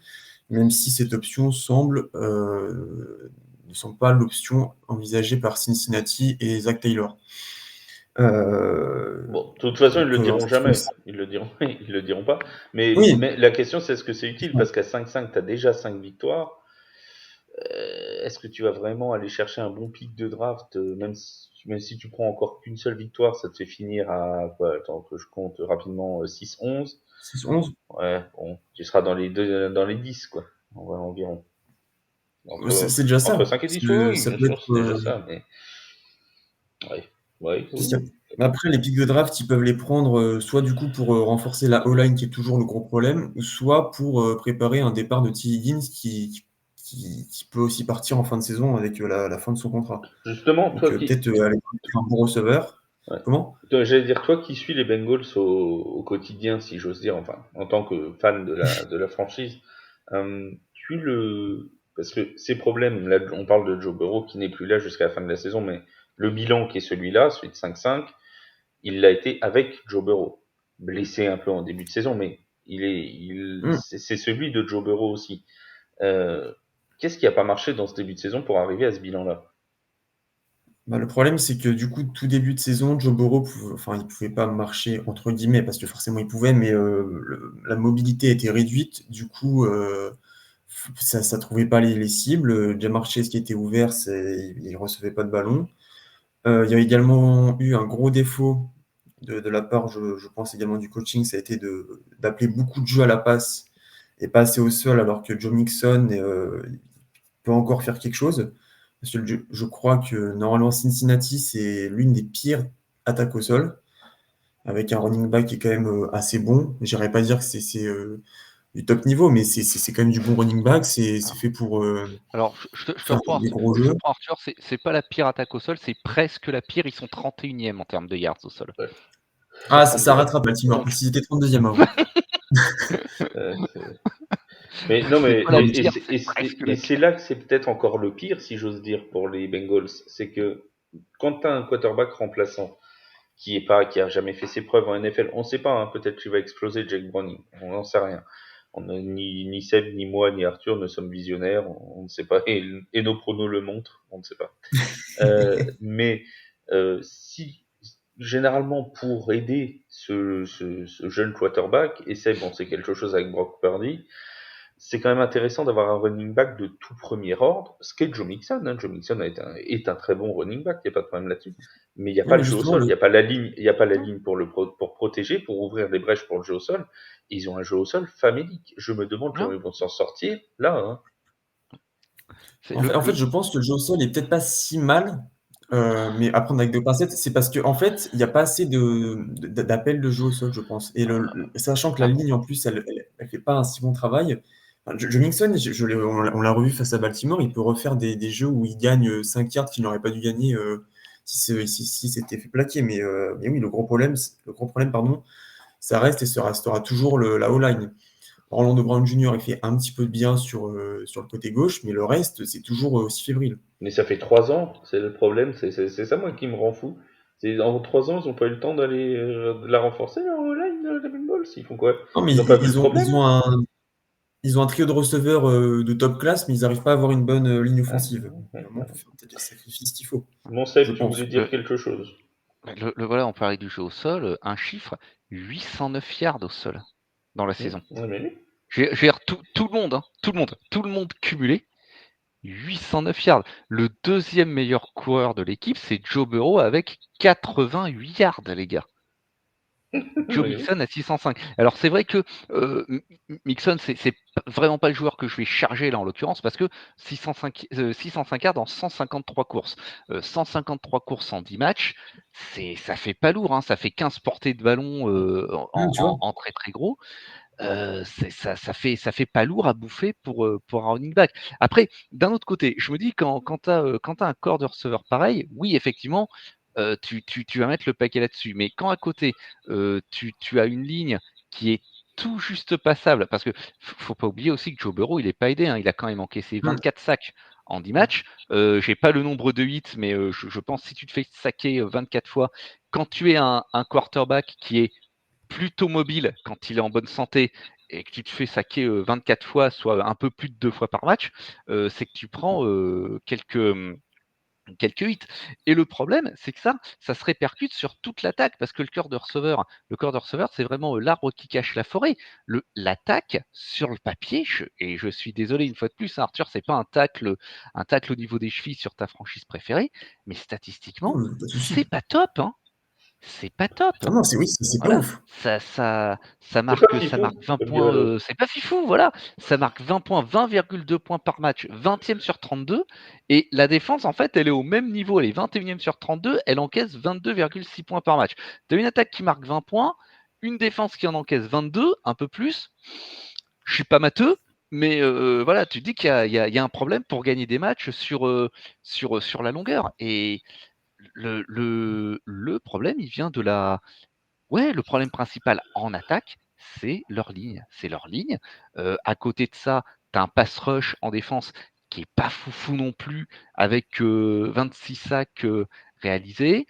Speaker 1: même si cette option ne semble pas l'option envisagée par Cincinnati et Zach Taylor.
Speaker 2: Bon, de toute façon, ils le
Speaker 1: En
Speaker 2: diront
Speaker 1: ce qui concerne-
Speaker 2: jamais. Ils le diront, ils le diront pas.
Speaker 1: Oui,
Speaker 2: Mais la question, c'est est-ce que c'est utile? Parce qu'à 5-5, tu as déjà 5 victoires. Est-ce que tu vas vraiment aller chercher un bon pic de draft, même si tu prends encore qu'une seule victoire, ça te fait finir à quoi? Attends que je compte rapidement, 6-11.
Speaker 1: 6-11.
Speaker 2: Ouais, bon, tu seras dans les 10 quoi, environ. Entre,
Speaker 1: C'est déjà
Speaker 2: entre
Speaker 1: ça.
Speaker 2: 5 et 10, oui, oui,
Speaker 1: Ça
Speaker 2: bien
Speaker 1: peut
Speaker 2: sûr,
Speaker 1: être.
Speaker 2: c'est déjà ça, mais ouais, ouais,
Speaker 1: C'est sûr.
Speaker 2: oui.
Speaker 1: Mais après, les pics de draft, ils peuvent les prendre soit du coup pour renforcer la O-line, qui est toujours le gros problème, soit pour préparer un départ de T. Higgins qui peut aussi partir en fin de saison avec la fin de son contrat.
Speaker 2: Justement,
Speaker 1: Donc peut-être aller faire un bon receveur.
Speaker 2: ouais.
Speaker 1: Comment?
Speaker 2: J'allais dire, toi qui suis les Bengals au quotidien, si j'ose dire, enfin, en tant que fan de la franchise, parce que ces problèmes, là, on parle de Joe Burrow qui n'est plus là jusqu'à la fin de la saison, mais le bilan qui est celui-là, celui de 5-5, il l'a été avec Joe Burrow. Blessé un peu en début de saison, mais
Speaker 1: Hmm.
Speaker 2: c'est celui de Joe Burrow aussi. Euh, Qu'est-ce qui a pas marché dans ce début de saison pour arriver à ce bilan-là?
Speaker 1: Bah, le problème, c'est que du coup, tout début de saison, Joe Burrow, enfin, il pouvait pas marcher entre guillemets parce que forcément il pouvait, mais la mobilité était réduite. Du coup, ça trouvait pas les cibles. Jamar Chase qui était ouvert, il recevait pas de ballon. Il y a également eu un gros défaut de la part, je pense également du coaching, ça a été d'appeler beaucoup de jeux à la passe et pas assez au sol, alors que Joe Mixon peut encore faire quelque chose. Parce que je crois que normalement Cincinnati, c'est l'une des pires attaques au sol, avec un running back qui est quand même assez bon. J'irais pas dire que c'est du top niveau, mais c'est quand même du bon running back. C'est fait pour
Speaker 3: Alors, je te
Speaker 1: faire
Speaker 3: reprends,
Speaker 1: des gros jeux.
Speaker 3: Arthur, c'est pas la pire attaque au sol, c'est presque la pire. Ils sont 31e en termes de yards au sol.
Speaker 2: Ouais, sur
Speaker 1: Ah, ça
Speaker 2: 32.
Speaker 1: rattrape Baltimore, parce qu'ils étaient 32e avant.
Speaker 2: C'est- Mais non,
Speaker 3: C'est
Speaker 2: mais
Speaker 3: pas la pire, c'est presque
Speaker 2: et
Speaker 3: la
Speaker 2: c'est
Speaker 3: pire.
Speaker 2: là que c'est peut-être encore le pire, si j'ose dire, pour les Bengals, c'est que quand tu as un quarterback remplaçant qui a jamais fait ses preuves en NFL, on ne sait pas, hein, peut-être qu'il va exploser Jake Browning, on n'en sait rien. Ni Seb, ni moi, ni Arthur ne sommes visionnaires, on ne sait pas, et nos pronos le montrent, on ne sait pas. Mais si généralement pour aider ce jeune quarterback, et c'est bon, c'est quelque chose avec Brock Purdy, c'est quand même intéressant d'avoir un running back de tout premier ordre, ce qu'est Joe Mixon. Hein. Joe Mixon est un très bon running back, il n'y a pas de problème là-dessus. Mais il n'y a
Speaker 1: Oui,
Speaker 2: pas le
Speaker 1: mais
Speaker 2: jeu au
Speaker 1: justement,
Speaker 2: sol, il n'y a pas la ligne, il n'y a pas la
Speaker 3: Non,
Speaker 2: ligne pour protéger, pour ouvrir des brèches pour le jeu au sol. Ils ont un jeu au sol famélique. Je me demande comment
Speaker 3: non,
Speaker 2: ils vont s'en sortir là. Hein.
Speaker 3: c'est
Speaker 1: en fait, je pense que le jeu au sol est peut-être pas si mal, mais à prendre avec des pincettes. C'est parce qu'en fait, il n'y a pas assez d'appels de jeu au sol, je pense. Et sachant que la
Speaker 3: Ah bon?
Speaker 1: ligne, en plus, elle fait pas un si bon travail. Enfin, Joe Mixon, on l'a revu face à Baltimore, il peut refaire des jeux où il gagne 5 yards qu'il n'aurait pas dû gagner si c'était fait plaquer. Mais oui, le gros problème, pardon, ça reste et ça restera toujours la O-line. Orlando Brown Jr., il fait un petit peu de bien sur le côté gauche, mais le reste, c'est toujours aussi fébrile.
Speaker 2: Mais ça fait 3 ans, c'est le problème, c'est ça moi qui me rend fou. C'est en 3 ans, ils ont pas eu le temps d'aller de la renforcer leur line de Bengals. Ils font quoi?
Speaker 1: Non, mais
Speaker 2: Ils ont pas vu le
Speaker 1: ils ont,
Speaker 2: problème?
Speaker 1: ils ont un trio de receveurs de top classe, mais ils n'arrivent pas à avoir une bonne ligne
Speaker 2: Hein.
Speaker 1: offensive. À un moment, il faut faire peut-être les sacrifices qu'il faut,
Speaker 2: Mon
Speaker 1: je
Speaker 2: Seb, tu voulais
Speaker 1: pense.
Speaker 2: dire quelque chose?
Speaker 3: Voilà, on parlait du jeu au sol, un chiffre, 809 yards au sol dans la saison.
Speaker 2: Ouais, mais oui.
Speaker 3: Je veux dire, tout le monde, hein, tout le monde cumulé, 809 yards. Le deuxième meilleur coureur de l'équipe, c'est Joe Burrow avec 88 yards, les gars. Joe
Speaker 2: Oui, oui.
Speaker 3: Mixon à 605. Alors c'est vrai que Mixon, c'est vraiment pas le joueur que je vais charger là en l'occurrence, parce que 605 yards en 153 courses. 153 courses en 10 matchs, ça fait pas lourd, hein, ça fait 15 portées de ballon
Speaker 1: Tu vois?
Speaker 3: en très très gros. Ça fait pas lourd à bouffer pour un running back. Après, d'un autre côté, je me dis quand tu as, un corps de receveur pareil, oui, effectivement, tu vas mettre le paquet là-dessus. Mais quand à côté, tu as une ligne qui est tout juste passable, parce que faut pas oublier aussi que Joe Burrow, il est pas aidé, hein, il a quand même encaissé
Speaker 1: Mm.
Speaker 3: 24 sacs en 10 matchs. J'ai pas le nombre de hits, mais je pense que si tu te fais saquer 24 fois, quand tu es un quarterback qui est plutôt mobile quand il est en bonne santé et que tu te fais saquer 24 fois, soit un peu plus de 2 fois par match, c'est que tu prends quelques hits. Et le problème, c'est que ça se répercute sur toute l'attaque, parce que le corps de receveur, c'est vraiment l'arbre qui cache la forêt. L'attaque, sur le papier, et je suis désolé une fois de plus, hein, Arthur, c'est pas un tacle au niveau des chevilles sur ta franchise préférée, mais statistiquement,
Speaker 1: Non, pas de souci.
Speaker 3: c'est pas top, hein. C'est pas top.
Speaker 1: Ah non, c'est pas
Speaker 3: Voilà,
Speaker 1: ouf.
Speaker 3: ça
Speaker 2: C'est pas
Speaker 3: ça
Speaker 2: fifou,
Speaker 3: marque 20
Speaker 2: comme dirait
Speaker 3: points,
Speaker 2: l'autre.
Speaker 3: c'est pas fifou, voilà. Ça marque 20 points, 20,2 points par match, 20e sur 32, et la défense, en fait, elle est au même niveau, elle est 21e sur 32, elle encaisse 22,6 points par match. Tu as une attaque qui marque 20 points, une défense qui en encaisse 22, un peu plus. Je suis pas matheux, mais voilà, tu dis qu'il y a un problème pour gagner des matchs sur la longueur, et le problème, il vient de la Ouais, le problème principal en attaque, c'est leur ligne. C'est leur ligne. À côté de ça, tu as un pass rush en défense qui est pas foufou non plus, avec 26 sacs réalisés.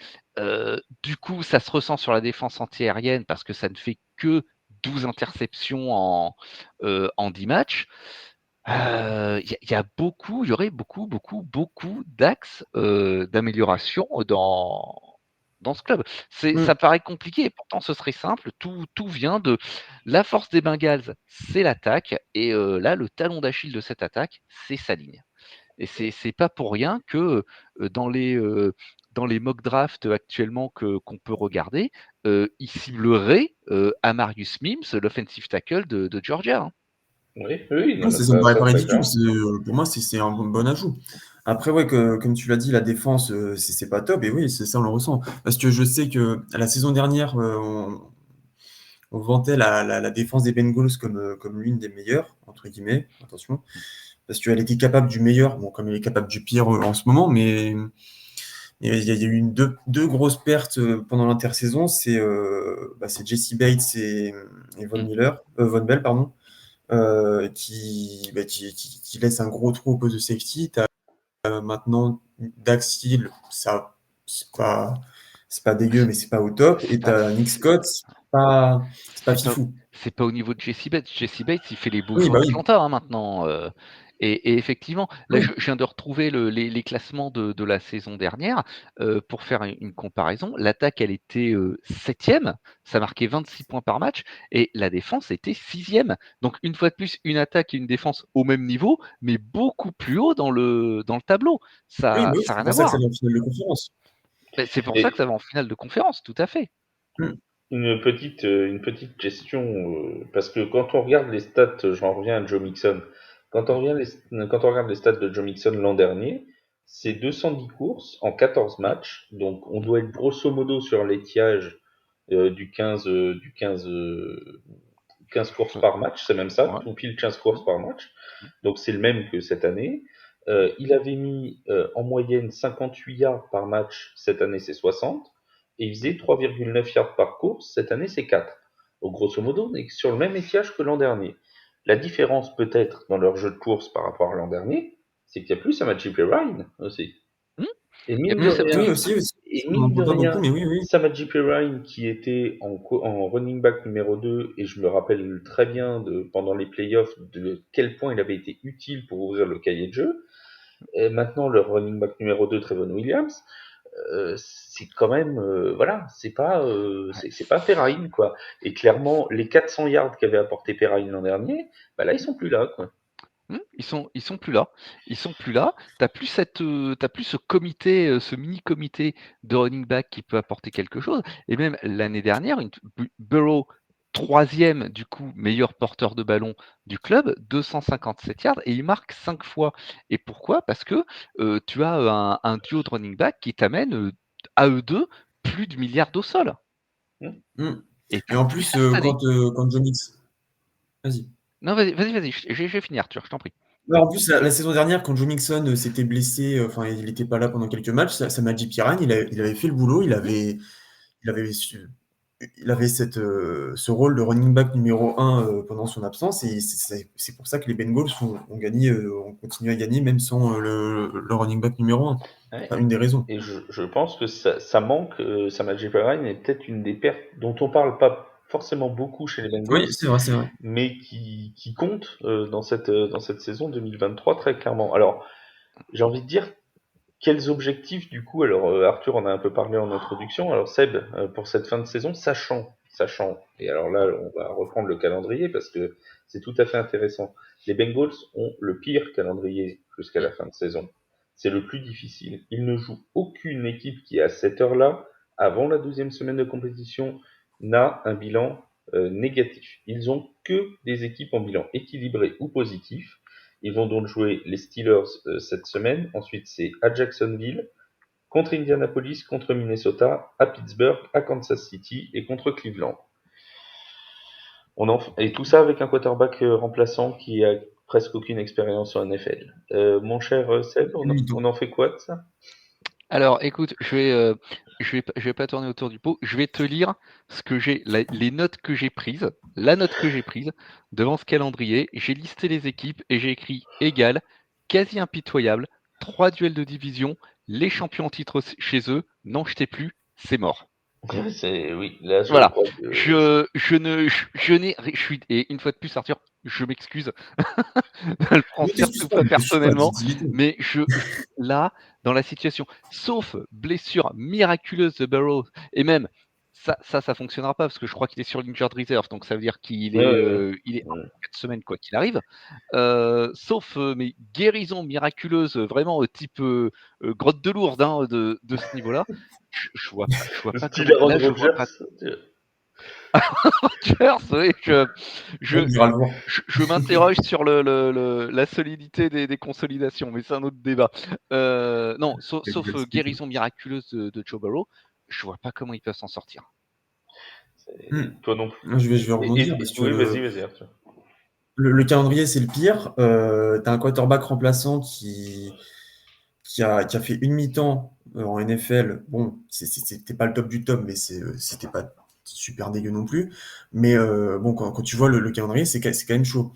Speaker 3: Du coup, ça se ressent sur la défense antiaérienne parce que ça ne fait que 12 interceptions en 10 matchs. Il y aurait beaucoup, beaucoup, beaucoup d'axes d'amélioration dans ce club. Ça
Speaker 1: Mm.
Speaker 3: paraît compliqué, et pourtant ce serait simple. Tout vient de la force des Bengals, c'est l'attaque, et là, le talon d'Achille de cette attaque, c'est sa ligne. Et c'est pas pour rien que dans les mock drafts actuellement qu'on peut regarder, ils cibleraient Amarius Mims, l'offensive tackle de Georgia, hein.
Speaker 2: Oui, oui, non,
Speaker 1: Non,
Speaker 2: mais
Speaker 1: ça me paraît
Speaker 2: ça
Speaker 1: pas
Speaker 2: très
Speaker 1: ridicule.
Speaker 2: clair.
Speaker 1: Pour moi, c'est un bon ajout. Après, ouais, comme tu l'as dit, la défense, c'est pas top. Et oui, c'est ça, on le ressent. Parce que je sais que la saison dernière, on vantait la défense des Bengals comme l'une des meilleures, entre guillemets. Attention. Parce qu'elle était capable du meilleur, bon, comme elle est capable du pire en ce moment, mais il y a eu deux grosses pertes pendant l'intersaison. C'est Jesse Bates et Von
Speaker 3: Mm.
Speaker 1: Miller, Von Bell, pardon, qui laisse un gros trou au poste de safety. Tu as maintenant Dax Hill, ça, c'est pas dégueu, mais c'est pas au top.
Speaker 3: C'est
Speaker 1: Et tu
Speaker 3: pas,
Speaker 1: as Nick Scott, c'est pas
Speaker 3: c'est pas,
Speaker 1: fifou.
Speaker 3: c'est pas au niveau de Jesse Bates. Jesse Bates, il fait les beaux
Speaker 1: Oui,
Speaker 3: jours
Speaker 1: bah oui.
Speaker 3: d'Atlanta, hein, maintenant. Et effectivement, là, je
Speaker 1: Oui,
Speaker 3: viens de retrouver les classements de la saison dernière pour faire une comparaison. L'attaque, elle était septième, ça marquait 26 points par match, et la défense était sixième. Donc, une fois de plus, une attaque et une défense au même niveau, mais beaucoup plus haut dans le tableau.
Speaker 1: oui,
Speaker 3: Ça
Speaker 1: bah oui,
Speaker 3: n'a
Speaker 1: c'est
Speaker 3: rien
Speaker 1: pour
Speaker 3: à
Speaker 1: ça que
Speaker 3: voir,
Speaker 1: ça
Speaker 3: hein.
Speaker 1: va en finale de conférence.
Speaker 3: Mais c'est pour ça que
Speaker 2: Et
Speaker 3: ça va en finale de conférence, tout à fait.
Speaker 1: Mm.
Speaker 2: une petite question, parce que quand on regarde les stats, j'en reviens à Joe Mixon. Quand on regarde les stats de Joe Mixon l'an dernier, c'est 210 courses en 14
Speaker 3: Mm,
Speaker 2: matchs. Donc, on
Speaker 3: mm,
Speaker 2: doit être grosso modo sur l'étiage du 15 courses
Speaker 3: mm.
Speaker 2: par match. C'est même ça,
Speaker 3: Ouais.
Speaker 2: tout pile 15
Speaker 3: Mm,
Speaker 2: courses par match.
Speaker 3: mm.
Speaker 2: Donc, c'est le même que cette année. Il avait mis en moyenne 58 yards par match. Cette année, c'est 60. Et il faisait 3,9 yards par course. Cette année, c'est 4. grosso modo, on est sur le même étiage que l'an dernier. La différence peut-être dans leur jeu de course par rapport à l'an dernier, c'est qu'il y a plus Samaji Perine aussi.
Speaker 3: Hmm.
Speaker 2: Et
Speaker 3: Il y a
Speaker 2: mine de
Speaker 3: plus à
Speaker 2: rien,
Speaker 1: Oui, aussi,
Speaker 2: et
Speaker 1: on n'en
Speaker 2: mine de
Speaker 1: parle pas beaucoup,
Speaker 2: rien,
Speaker 1: mais oui, oui.
Speaker 2: Samaji Perine qui était en running back numéro 2, et je me rappelle très bien pendant les playoffs de quel point il avait été utile pour ouvrir le cahier de jeu. Et maintenant, le running back numéro 2, Trevon Williams, c'est quand même, voilà, c'est pas Perrine, quoi. Et clairement, les 400 yards qu'avait apporté Perrine l'an dernier, bah là, ils sont plus là, quoi.
Speaker 3: Ils sont plus là. Ils sont plus là. T'as plus ce comité, ce mini comité de running back qui peut apporter quelque chose. Et même l'année dernière, Burrow, troisième du coup meilleur porteur de ballon du club, 257 yards et il marque 5 fois. Et pourquoi? Parce que tu as un duo de running back qui t'amène à eux deux plus de milliards au sol.
Speaker 2: Hmm.
Speaker 3: Et
Speaker 1: Et
Speaker 3: t'as
Speaker 1: en
Speaker 3: plus
Speaker 1: plus,
Speaker 3: ça cette année.
Speaker 1: quand John X. Vas-y.
Speaker 3: Non, vas-y, je vais finir, Arthur, je t'en prie.
Speaker 1: En plus, la saison dernière, quand Joe Mixon s'était blessé, enfin, il n'était pas là pendant quelques matchs, Samaji Perine, il avait fait le boulot, il avait, il avait ce rôle de running back numéro 1 pendant son absence, et c'est pour ça que les Bengals ont gagné, ont continué à gagner, même sans le running back numéro 1.
Speaker 2: Ouais.
Speaker 1: Enfin, une des raisons.
Speaker 2: Et je pense que ça manque, Samaje Perine est peut-être une des pertes dont on parle pas forcément beaucoup chez les Bengals,
Speaker 1: Oui, c'est vrai, c'est vrai.
Speaker 2: mais qui compte dans cette saison 2023 très clairement. Alors, j'ai envie de dire, quels objectifs du coup? Alors, Arthur en a un peu parlé en introduction. Alors, Seb, pour cette fin de saison, sachant, et alors là, on va reprendre le calendrier parce que c'est tout à fait intéressant. Les Bengals ont le pire calendrier jusqu'à la fin de saison. C'est le plus difficile. Ils ne jouent aucune équipe qui, à cette heure-là, avant la 12e semaine de compétition, n'a un bilan négatif. Ils ont que des équipes en bilan équilibré ou positif. Ils vont donc jouer les Steelers cette semaine. Ensuite, c'est à Jacksonville, contre Indianapolis, contre Minnesota, à Pittsburgh, à Kansas City et contre Cleveland. Et tout ça avec un quarterback remplaçant qui a presque aucune expérience en NFL. Mon cher Seb, on en fait quoi de ça?
Speaker 3: Alors, écoute, je vais pas tourner autour du pot. Je vais te lire ce que les notes que j'ai prises, la note que j'ai prise devant ce calendrier. J'ai listé les équipes et j'ai écrit égal, quasi impitoyable, 3 duels de division, les champions en titre chez eux, n'en jetez plus, c'est mort.
Speaker 2: Oui, là je
Speaker 3: Voilà.
Speaker 2: crois que
Speaker 3: Je n'ai, je suis, et une fois de plus, Arthur, je m'excuse. Ne le prends
Speaker 1: Ne t'excuse
Speaker 3: surtout
Speaker 1: pas,
Speaker 3: pas
Speaker 1: ne t'excuse pas,
Speaker 3: personnellement,
Speaker 1: dis-le.
Speaker 3: mais là, dans la situation, sauf blessure miraculeuse de Burrow, et même ça fonctionnera pas parce que je crois qu'il est sur l'injured reserve, donc ça veut dire
Speaker 2: ouais, ouais, ouais.
Speaker 3: il est
Speaker 2: Ouais.
Speaker 3: 4 semaines quoi qu'il arrive. Sauf mais guérison miraculeuse, vraiment type grotte de Lourdes hein, de ce niveau-là. Je vois
Speaker 2: Le
Speaker 3: pas
Speaker 2: style
Speaker 3: comment.
Speaker 2: Aaron
Speaker 3: Là, je vois
Speaker 2: Rodgers.
Speaker 3: pas. Rodgers, oui,
Speaker 1: On
Speaker 3: je,
Speaker 1: ira le voir.
Speaker 3: je m'interroge sur la solidité des consolidations, mais c'est un autre débat. Non, sauf guérison miraculeuse de Joe Burrow, je vois pas comment ils peuvent s'en sortir.
Speaker 1: Hmm.
Speaker 2: Toi non plus.
Speaker 1: Je vais rebondir parce que
Speaker 2: Oui, vas-y, Arthur.
Speaker 1: le calendrier, c'est le pire. T'as un quarterback remplaçant qui a fait une mi-temps en NFL. Bon, c'était pas le top du top, mais c'était pas super dégueu non plus. Mais bon, quand tu vois le calendrier, c'est quand même chaud.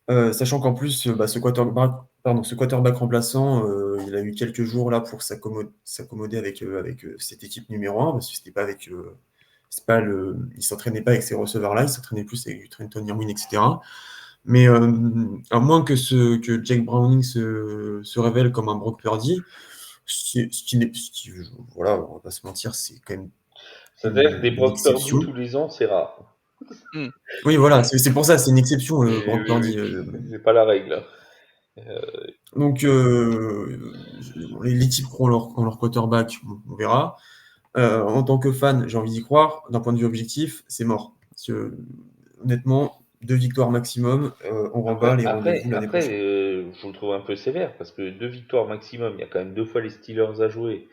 Speaker 1: Sachant qu'en plus, bah, ce quarterback remplaçant, il a eu quelques jours là pour s'accommoder avec cette équipe numéro 1, parce que c'était pas avec. C'est pas il s'entraînait pas avec ces receveurs-là, il s'entraînait plus avec du Trenton Irwin, etc. Mais à moins que Jake Browning se révèle comme un Brock Purdy, voilà, on va pas se mentir, c'est quand même
Speaker 2: C'est-à-dire que des
Speaker 1: une
Speaker 2: Brock Purdy
Speaker 1: exception.
Speaker 2: tous les ans, c'est rare.
Speaker 3: Hmm.
Speaker 1: Oui, voilà, c'est pour ça, c'est une exception,
Speaker 2: Oui,
Speaker 1: Brock
Speaker 2: oui,
Speaker 1: Purdy.
Speaker 2: oui. C'est pas la règle, hein.
Speaker 1: Donc, les types qui ont leur quarterback, bon, on verra. En tant que fan, j'ai envie d'y croire. D'un point de vue objectif, c'est mort. Parce que, honnêtement, 2 victoires maximum, on rembat les rendez-vous l'année
Speaker 2: Après,
Speaker 1: prochaine.
Speaker 2: je vous le trouve un peu sévère parce que 2 victoires maximum, il y a quand même 2 fois les Steelers à jouer,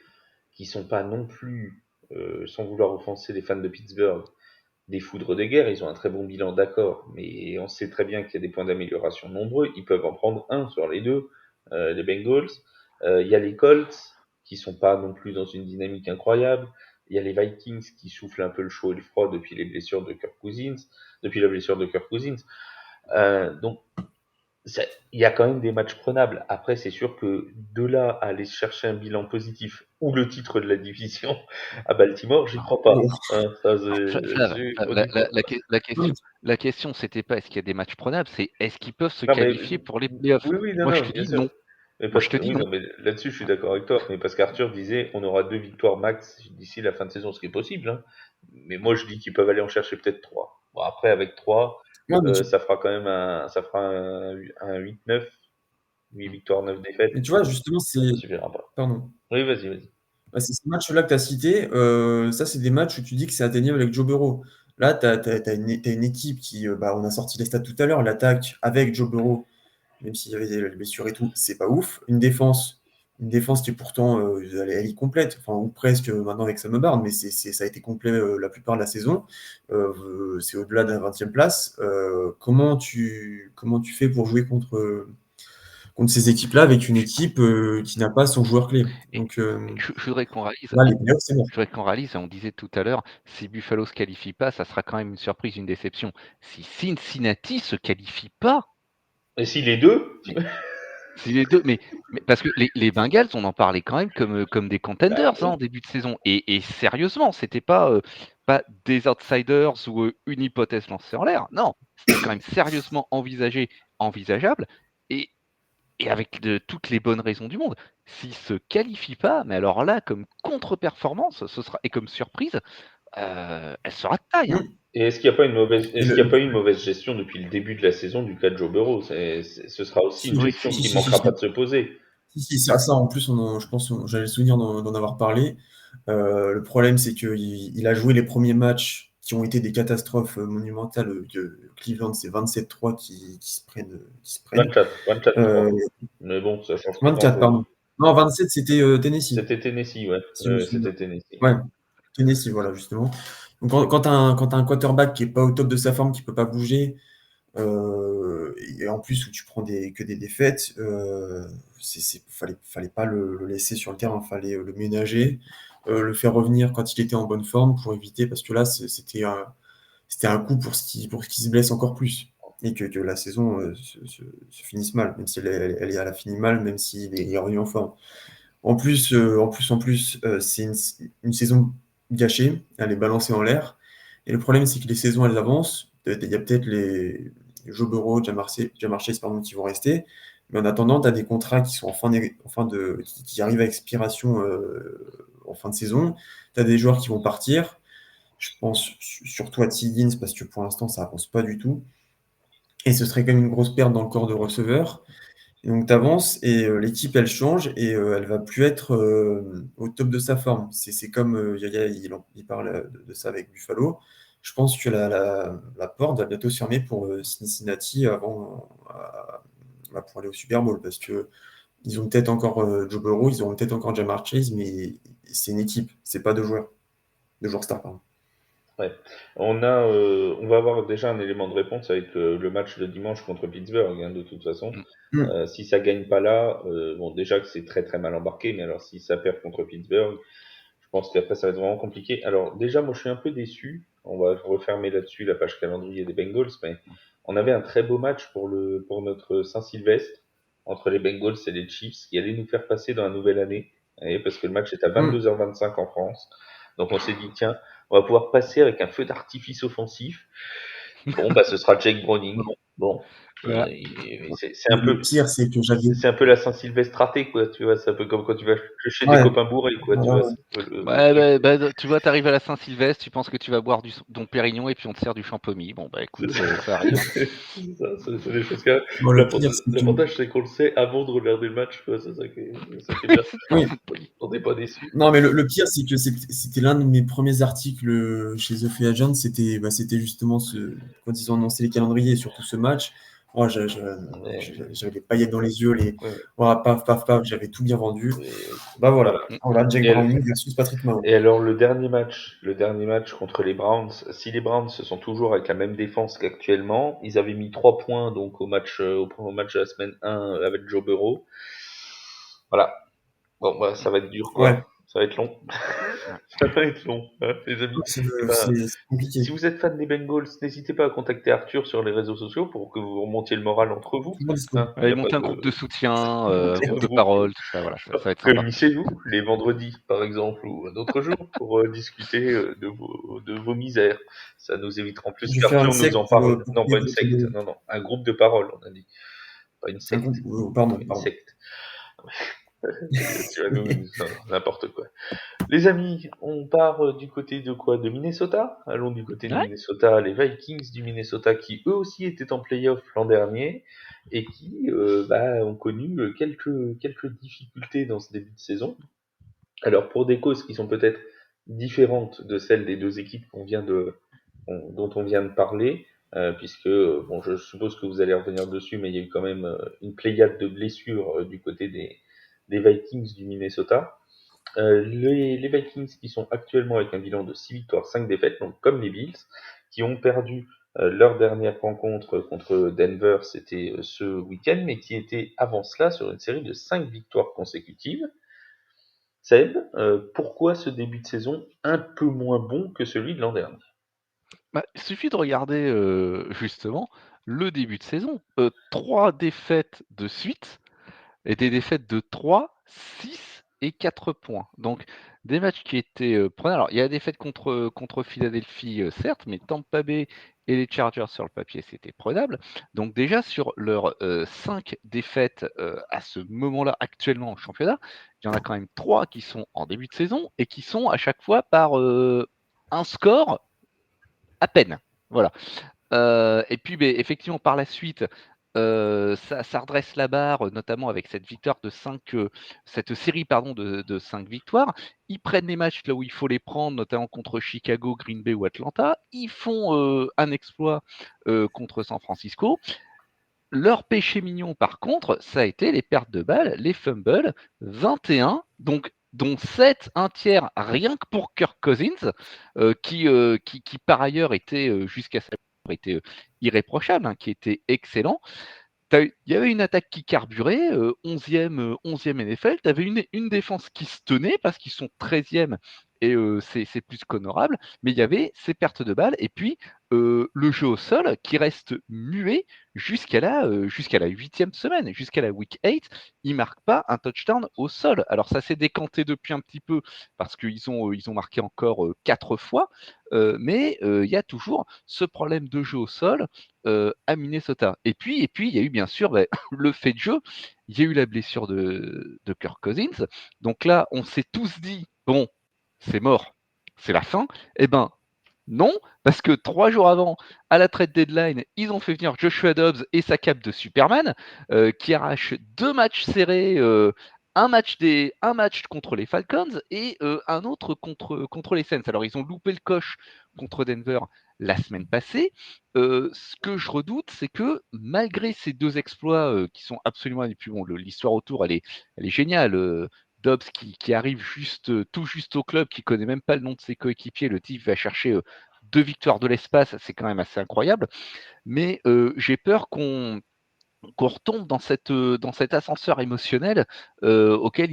Speaker 2: qui sont pas non plus, sans vouloir offenser les fans de Pittsburgh, des foudres de guerre. Ils ont un très bon bilan, d'accord, mais on sait très bien qu'il y a des points d'amélioration nombreux. Ils peuvent en prendre un sur les deux, les Bengals. Il y a les Colts qui sont pas non plus dans une dynamique incroyable. Il y a les Vikings qui soufflent un peu le chaud et le froid depuis les blessures de Kirk Cousins, depuis la blessure de Kirk Cousins. Donc, il y a quand même des matchs prenables. Après, c'est sûr que de là à aller chercher un bilan positif ou le titre de la division à Baltimore, j'y crois pas.
Speaker 1: Oh,
Speaker 2: Hein, ça,
Speaker 3: Flav,
Speaker 2: on y croit.
Speaker 3: la question, c'était pas est-ce qu'il y a des matchs prenables, c'est est-ce qu'ils peuvent se
Speaker 2: Non, mais
Speaker 3: qualifier pour les playoffs?
Speaker 2: oui, oui, non,
Speaker 3: Moi, je
Speaker 2: non,
Speaker 3: te
Speaker 2: bien
Speaker 3: dis
Speaker 2: sûr.
Speaker 3: non.
Speaker 2: Mais
Speaker 3: Moi,
Speaker 2: parce
Speaker 3: je te
Speaker 2: que
Speaker 3: dis
Speaker 2: oui,
Speaker 3: non.
Speaker 2: non, mais là-dessus, je suis d'accord avec toi. Mais parce qu'Arthur disait, on aura 2 victoires max d'ici la fin de saison, ce qui est possible. Hein. Mais moi, je dis qu'ils peuvent aller en chercher peut-être 3. Bon, après, avec 3,
Speaker 1: ouais,
Speaker 2: ça fera quand même un 8-9, 8 victoires, 9 défaites.
Speaker 1: mais tu vois, justement,
Speaker 2: Ça suffira pas.
Speaker 1: pardon.
Speaker 2: Oui, vas-y, vas-y.
Speaker 1: Ouais, c'est ces matchs-là que tu as cités, ça, c'est des matchs où tu dis que c'est atteignable avec Joe Burrow. Là, t'as une équipe qui, on a sorti les stats tout à l'heure, l'attaque avec Joe Burrow, même s'il y avait des blessures et tout, c'est pas ouf. Une défense qui est pourtant, elle est complète, enfin, ou presque maintenant avec Sam Hubbard, mais ça a été complet la plupart de la saison. C'est au-delà de la 20e place. Comment tu fais pour jouer contre ces équipes-là avec une équipe qui n'a pas son joueur clé?
Speaker 3: Et
Speaker 1: Donc,
Speaker 3: je voudrais qu'on réalise,
Speaker 1: là, les playoffs, c'est mort.
Speaker 3: je voudrais qu'on réalise, on disait tout à l'heure, si Buffalo se qualifie pas, ça sera quand même une surprise, une déception. Si Cincinnati se qualifie pas,
Speaker 2: Et si les deux,
Speaker 3: mais si les deux, mais parce que les Bengals, on en parlait quand même comme des
Speaker 2: bah
Speaker 3: contenders, hein,
Speaker 2: oui.
Speaker 3: en début de saison. Et sérieusement, c'était pas des outsiders ou une hypothèse lancée en l'air. Non, c'était quand même sérieusement envisageable. Et, et avec toutes les bonnes raisons du monde. S'ils se qualifient pas, mais alors là, comme contre-performance, ce sera, et comme surprise, elle sera de taille. Hein.
Speaker 1: Mmh.
Speaker 2: Et est-ce qu'il n'y a pas une mauvaise,
Speaker 1: Et
Speaker 2: est-ce qu'il y a pas eu une mauvaise gestion depuis le début de la saison du cas de Joe Burrow? Ce sera aussi une
Speaker 1: si,
Speaker 3: Oui,
Speaker 2: gestion
Speaker 1: si,
Speaker 3: si.
Speaker 2: qui
Speaker 1: si, si,
Speaker 2: manquera pas
Speaker 1: si.
Speaker 2: de se poser.
Speaker 1: Si, ça, en plus, je pense, j'avais le souvenir d'en avoir parlé. Le problème, c'est qu'il a joué les premiers matchs qui ont été des catastrophes monumentales. Cleveland, c'est 27-3 qui se prennent.
Speaker 2: 24-3.
Speaker 1: Euh,
Speaker 2: Mais bon, ça change pas
Speaker 1: 24,
Speaker 2: grand-chose.
Speaker 1: pardon. Non, 27, c'était Tennessee,
Speaker 2: C'était Tennessee, ouais.
Speaker 1: si je me
Speaker 2: Ouais,
Speaker 1: souviens.
Speaker 2: c'était Tennessee.
Speaker 1: Ouais, Tennessee, voilà, justement. Donc, quand tu as un quarterback qui n'est pas au top de sa forme, qui ne peut pas bouger, et en plus où tu prends que des défaites, fallait pas le laisser sur le terrain, fallait le ménager, le faire revenir quand il était en bonne forme pour éviter, parce que là, c'était un coup pour qu'il se blesse encore plus et que la saison se finisse mal, même si elle a fini mal, même s'il est revenu en forme. En plus, c'est une saison gâchée, elle est balancée en l'air. Et le problème, c'est que les saisons, elles avancent. Il y a peut-être les Joe Burrow, Jamar Chase, pardon, qui vont rester. Mais en attendant, tu as des contrats qui sont qui arrivent à expiration en fin de saison. Tu as des joueurs qui vont partir. Je pense surtout à T. Higgins parce que pour l'instant, ça avance pas du tout. Et ce serait quand même une grosse perte dans le corps de receveur. Et donc tu avances et l'équipe elle change et elle va plus être au top de sa forme. C'est comme Yaya, il parle de ça avec Buffalo. Je pense que la porte va bientôt se fermer pour Cincinnati pour aller au Super Bowl parce que ils ont peut-être encore Joe Burrow, ils auront peut-être encore Jamar Chase, mais c'est une équipe, c'est pas deux joueurs stars, pardon.
Speaker 2: Ouais. On va avoir déjà un élément de réponse avec le match de dimanche contre Pittsburgh, hein, de toute façon.
Speaker 3: Mm.
Speaker 1: Mm.
Speaker 2: Si ça gagne pas là, bon, déjà que c'est très très mal embarqué, mais alors si ça perd contre Pittsburgh, je pense qu'après ça va être vraiment compliqué. Alors déjà, moi je suis un peu déçu. On va refermer là-dessus la page calendrier des Bengals, mais on avait un très beau match pour notre Saint-Sylvestre entre les Bengals et les Chiefs qui allait nous faire passer dans la nouvelle année, vous voyez, parce que le match est à
Speaker 1: Mm.
Speaker 2: 22h25 en France. Donc on s'est dit tiens, on va pouvoir passer avec un feu d'artifice offensif. Bon, bah ce sera Jake Browning. Bon,
Speaker 3: Voilà.
Speaker 2: c'est un
Speaker 1: Le
Speaker 2: peu
Speaker 1: pire, c'est que j'avais.
Speaker 2: c'est un peu la Saint-Sylvestre ratée, quoi, tu vois, c'est un peu comme quand tu vas chez des
Speaker 1: Ouais,
Speaker 2: copains bourrés, quoi, tu
Speaker 1: ouais,
Speaker 2: vois,
Speaker 1: ouais.
Speaker 2: c'est un peu le
Speaker 3: Ouais,
Speaker 2: truc.
Speaker 3: tu vois, t'arrives à la Saint-Sylvestre, tu penses que tu vas boire du Dom Pérignon et puis on te sert du Champomy. Bon, bah écoute, ça arrive. Hein.
Speaker 2: C'est ça, c'est des choses que
Speaker 1: Bon, le pire, c'est que.
Speaker 2: l'avantage c'est qu'on le sait avant de regarder le match, quoi, c'est ça qui est bien.
Speaker 3: C'est
Speaker 1: Oui.
Speaker 3: tellement poli.
Speaker 2: On n'est pas déçu.
Speaker 1: Non, mais le pire, c'est que c'était l'un de mes premiers articles chez The Free Agent. C'était justement quand ils ont annoncé les calendriers et surtout ce match. Oh,
Speaker 2: Mais,
Speaker 1: j'avais les paillettes dans les yeux,
Speaker 2: ouais,
Speaker 1: oh, paf, paf, paf, j'avais tout bien vendu.
Speaker 2: mais,
Speaker 1: Bah voilà,
Speaker 2: voilà.
Speaker 3: Mm.
Speaker 1: voilà, Jake
Speaker 2: Et, elle-
Speaker 1: Browning versus Patrick Mahomes.
Speaker 2: et alors le dernier match contre les Browns, si les Browns se sont toujours avec la même défense qu'actuellement, ils avaient mis 3 points donc au match de la semaine 1 avec Joe Burrow. Voilà. Bon, bah, ça va être dur,
Speaker 1: Ouais,
Speaker 2: quoi. Ça va être long.
Speaker 3: Ouais.
Speaker 2: Ça va être long, hein, les amis. Eh ben,
Speaker 1: C'est compliqué.
Speaker 2: si vous êtes fan des Bengals, n'hésitez pas à contacter Arthur sur les réseaux sociaux pour que vous remontiez le moral entre vous.
Speaker 1: Toujours dispo.
Speaker 2: Hein,
Speaker 3: Ouais,
Speaker 2: y a pas
Speaker 3: monter un
Speaker 2: de...
Speaker 3: groupe de soutien,
Speaker 2: Montez un
Speaker 3: groupe de
Speaker 2: groupe.
Speaker 3: parole, tout ça, voilà, ça va être sympa.
Speaker 2: Réunissez-vous les vendredis, par exemple, ou un autre jour pour discuter de vos misères. Ça nous évitera en plus
Speaker 1: Je vais faire une
Speaker 2: qu'Arthur nous
Speaker 1: secte
Speaker 2: en parle.
Speaker 1: pour
Speaker 2: Non, pas une
Speaker 1: débloquer
Speaker 2: secte, non, non, un groupe de parole, on a dit. Pas une
Speaker 1: un
Speaker 2: secte,
Speaker 1: groupe.
Speaker 2: pas
Speaker 1: Pardon,
Speaker 2: une
Speaker 1: pardon.
Speaker 2: secte. Tu vas nous... Non, non, n'importe quoi. Les amis, on part du côté de quoi? De Minnesota? Allons du côté de
Speaker 3: Ouais.
Speaker 2: Minnesota, les Vikings du Minnesota qui eux aussi étaient en playoff l'an dernier et qui ont connu quelques difficultés dans ce début de saison. Alors pour des causes qui sont peut-être différentes de celles des deux équipes dont on vient de parler, puisque bon, je suppose que vous allez revenir dessus, mais il y a eu quand même une pléiade de blessures du côté des Vikings du Minnesota. Les Vikings qui sont actuellement avec un bilan de 6 victoires, 5 défaites, donc comme les Bills, qui ont perdu leur dernière rencontre contre Denver, c'était ce week-end, mais qui étaient avant cela sur une série de 5 victoires consécutives. Seb, pourquoi ce début de saison un peu moins bon que celui de l'an dernier?
Speaker 3: Bah, il suffit de regarder, justement le début de saison. 3 défaites de suite et des défaites de 3, 6 et 4 points. Donc des matchs qui étaient, prenables. Alors il y a la défaite contre Philadelphie, certes, mais Tampa Bay et les Chargers sur le papier, c'était prenable. Donc déjà sur leurs, 5 défaites, à ce moment-là, actuellement en championnat, il y en a quand même 3 qui sont en début de saison et qui sont à chaque fois par, un score à peine. Voilà. Et puis, effectivement, par la suite, ça redresse la barre, notamment avec cette victoire de 5, cette série, pardon, de 5 victoires. Ils prennent les matchs là où il faut les prendre, notamment contre Chicago, Green Bay ou Atlanta. Ils font un exploit contre San Francisco. Leur péché mignon, par contre, ça a été les pertes de balles, les fumbles, 21, donc dont 7, un tiers, rien que pour Kirk Cousins, qui par ailleurs était, jusqu'à sa était irréprochable, hein, qui était excellent. Il y avait une attaque qui carburait, 11e NFL. Tu avais une défense qui se tenait parce qu'ils sont 13e et c'est plus qu'honorable. Mais il y avait ces pertes de balles et puis le jeu au sol qui reste muet jusqu'à la 8e semaine, jusqu'à la week 8. Ils ne marquent pas un touchdown au sol. Alors ça s'est décanté depuis un petit peu parce ils ont marqué encore 4 fois. Mais il y a toujours ce problème de jeu au sol à Minnesota. Et puis, il y a eu bien sûr le fait de jeu. Il y a eu la blessure de Kirk Cousins. Donc là, on s'est tous dit, bon, c'est mort, c'est la fin. Eh ben, non, parce que 3 jours avant, à la trade deadline, ils ont fait venir Joshua Dobbs et sa cape de Superman, qui arrache 2 matchs serrés, un match contre les Falcons et un autre contre les Saints. Alors, ils ont loupé le coche contre Denver la semaine passée. Ce que je redoute, c'est que malgré ces 2 exploits qui sont absolument... Et puis bon, l'histoire autour, elle est géniale. Dobbs qui arrive tout juste au club, qui connaît même pas le nom de ses coéquipiers. Le type va chercher 2 victoires de l'espace, c'est quand même assez incroyable. Mais j'ai peur qu'on retombe dans cet ascenseur émotionnel auquel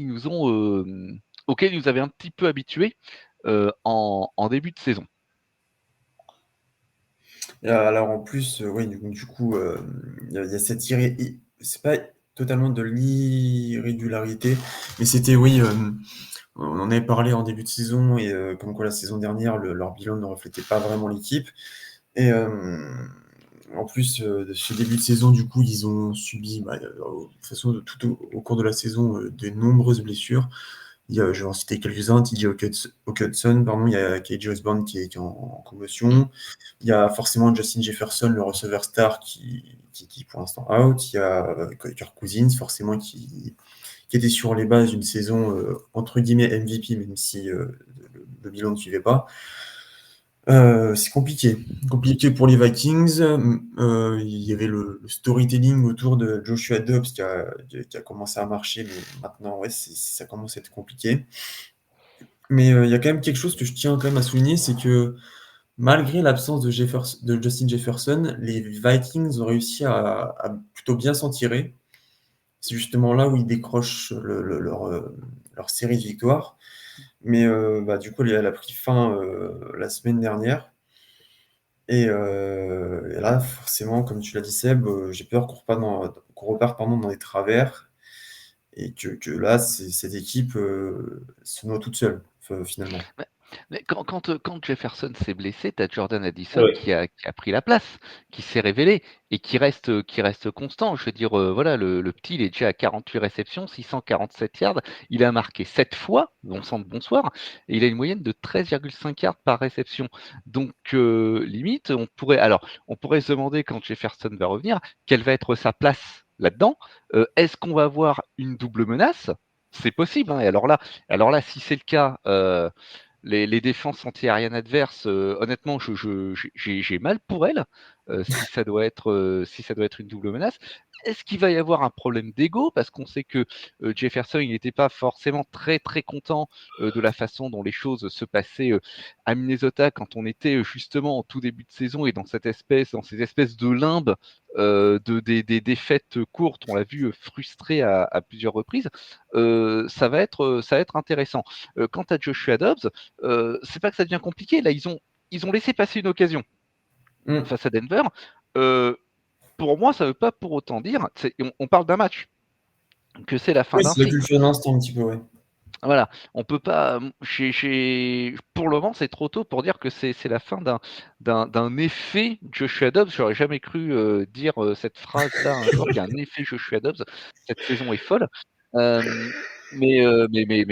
Speaker 3: auquel ils nous avaient un petit peu habitués en début de saison.
Speaker 1: Alors en plus, oui, du coup, il y a cette c'est pas totalement de l'irrégularité, mais c'était, oui, on en avait parlé en début de saison et comme quoi la saison dernière, leur bilan ne reflétait pas vraiment l'équipe. Et en plus, de ce début de saison, du coup, ils ont subi, de toute façon, tout au cours de la saison, de nombreuses blessures. Je vais en citer quelques-uns. TJ Hawkinson, pardon, il y a KJ Osborne qui est en commotion. Il y a forcément Justin Jefferson, le receveur star, qui est pour l'instant out. Il y a Kirk Cousins, forcément, qui était sur les bases d'une saison entre guillemets MVP, même si le bilan ne suivait pas. C'est compliqué pour les Vikings. Il y avait le storytelling autour de Joshua Dobbs qui a commencé à marcher, mais maintenant, ouais, ça commence à être compliqué. Mais il y a quand même quelque chose que je tiens quand même à souligner, c'est que malgré l'absence de Justin Jefferson, les Vikings ont réussi à plutôt bien s'en tirer. C'est justement là où ils décrochent leur série de victoires. Mais du coup, elle a pris fin la semaine dernière. Et là, forcément, comme tu l'as dit, Seb, j'ai peur qu'on reparte pardon, dans les travers et que là, cette équipe se noie toute seule, finalement.
Speaker 3: Bah, mais quand Jefferson s'est blessé, tu as Jordan Addison
Speaker 2: Ouais.
Speaker 3: qui a pris la place, qui s'est révélé et qui reste constant. Je veux dire, voilà, le petit, il est déjà à 48 réceptions, 647 yards. Il a marqué 7 fois, bon sang de bonsoir, et il a une moyenne de 13,5 yards par réception. Donc, limite, on pourrait se demander quand Jefferson va revenir, quelle va être sa place là-dedans. Est-ce qu'on va avoir une double menace? C'est possible, hein. Et alors là, si c'est le cas, les défenses antiaériennes adverses, honnêtement, j'ai mal pour elles, si ça doit être une double menace. Est-ce qu'il va y avoir un problème d'ego? Parce qu'on sait que Jefferson, il n'était pas forcément très très content de la façon dont les choses se passaient à Minnesota quand on était justement en tout début de saison et dans ces espèces de limbes des défaites courtes. On l'a vu frustré à plusieurs reprises. Ça va être intéressant. Quant à Joshua Dobbs, c'est pas que ça devient compliqué. Là, ils ont laissé passer une occasion
Speaker 1: Mm.
Speaker 3: face à Denver. Euh, pour moi, ça ne veut pas pour autant dire. On parle d'un match, que c'est la fin
Speaker 1: Oui,
Speaker 3: d'un
Speaker 1: c'est la
Speaker 3: cycle.
Speaker 1: culture de l'instant un petit peu, ouais.
Speaker 3: Voilà, on peut pas. Pour le moment, c'est trop tôt pour dire que c'est la fin d'un effet Joshua Dobbs. J'aurais jamais cru dire cette phrase-là un jour, qu'il y a un effet Joshua Dobbs. Cette saison est folle. Euh, mais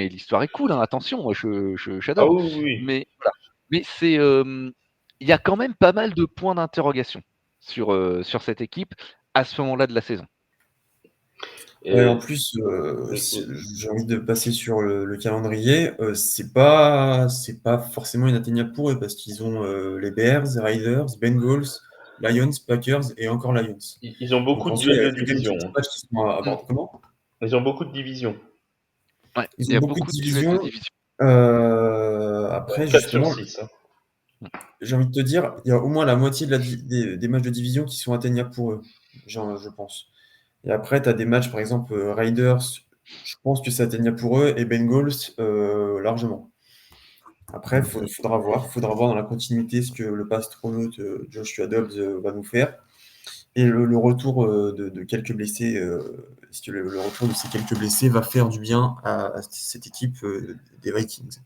Speaker 3: l'histoire est cool, hein, attention, moi
Speaker 2: Ah
Speaker 3: j'adore.
Speaker 2: oui, oui, oui.
Speaker 3: Mais voilà. Mais il y a quand même pas mal de points d'interrogation sur cette équipe à ce moment-là de la saison.
Speaker 1: Ouais, en
Speaker 2: Et,
Speaker 1: plus,
Speaker 2: oui, oui.
Speaker 1: j'ai envie de passer sur le calendrier. C'est pas forcément inatteignable pour eux parce qu'ils ont les Bears, Raiders, Bengals, Lions, Packers et encore Lions.
Speaker 2: Ils ont
Speaker 1: Donc
Speaker 2: beaucoup
Speaker 1: en
Speaker 2: de
Speaker 1: soi, il
Speaker 2: duels
Speaker 1: y a
Speaker 2: de
Speaker 1: que quelques
Speaker 2: division,
Speaker 1: petits
Speaker 2: hein.
Speaker 1: matchs qui sont à
Speaker 3: Mm.
Speaker 1: aborder. Comment?
Speaker 2: Ils ont beaucoup de divisions.
Speaker 3: Ouais,
Speaker 1: Ils
Speaker 3: il
Speaker 1: ont
Speaker 3: y a
Speaker 1: beaucoup de
Speaker 3: beaucoup de duels de
Speaker 1: divisions.
Speaker 3: division.
Speaker 1: Après,
Speaker 2: 4 sur
Speaker 1: justement,
Speaker 2: 6, hein.
Speaker 3: Mm.
Speaker 1: j'ai envie de te dire, il y a au moins la moitié des matchs de division qui sont atteignables pour eux, je pense. Et après, tu as des matchs, par exemple, Raiders, je pense que c'est atteignable pour eux, et Bengals, largement. Après, faudra voir dans la continuité ce que le pastronaute Joshua Dobbs va nous faire. Et le retour de quelques blessés, est-ce que le retour de ces quelques blessés va faire du bien à cette équipe des Vikings?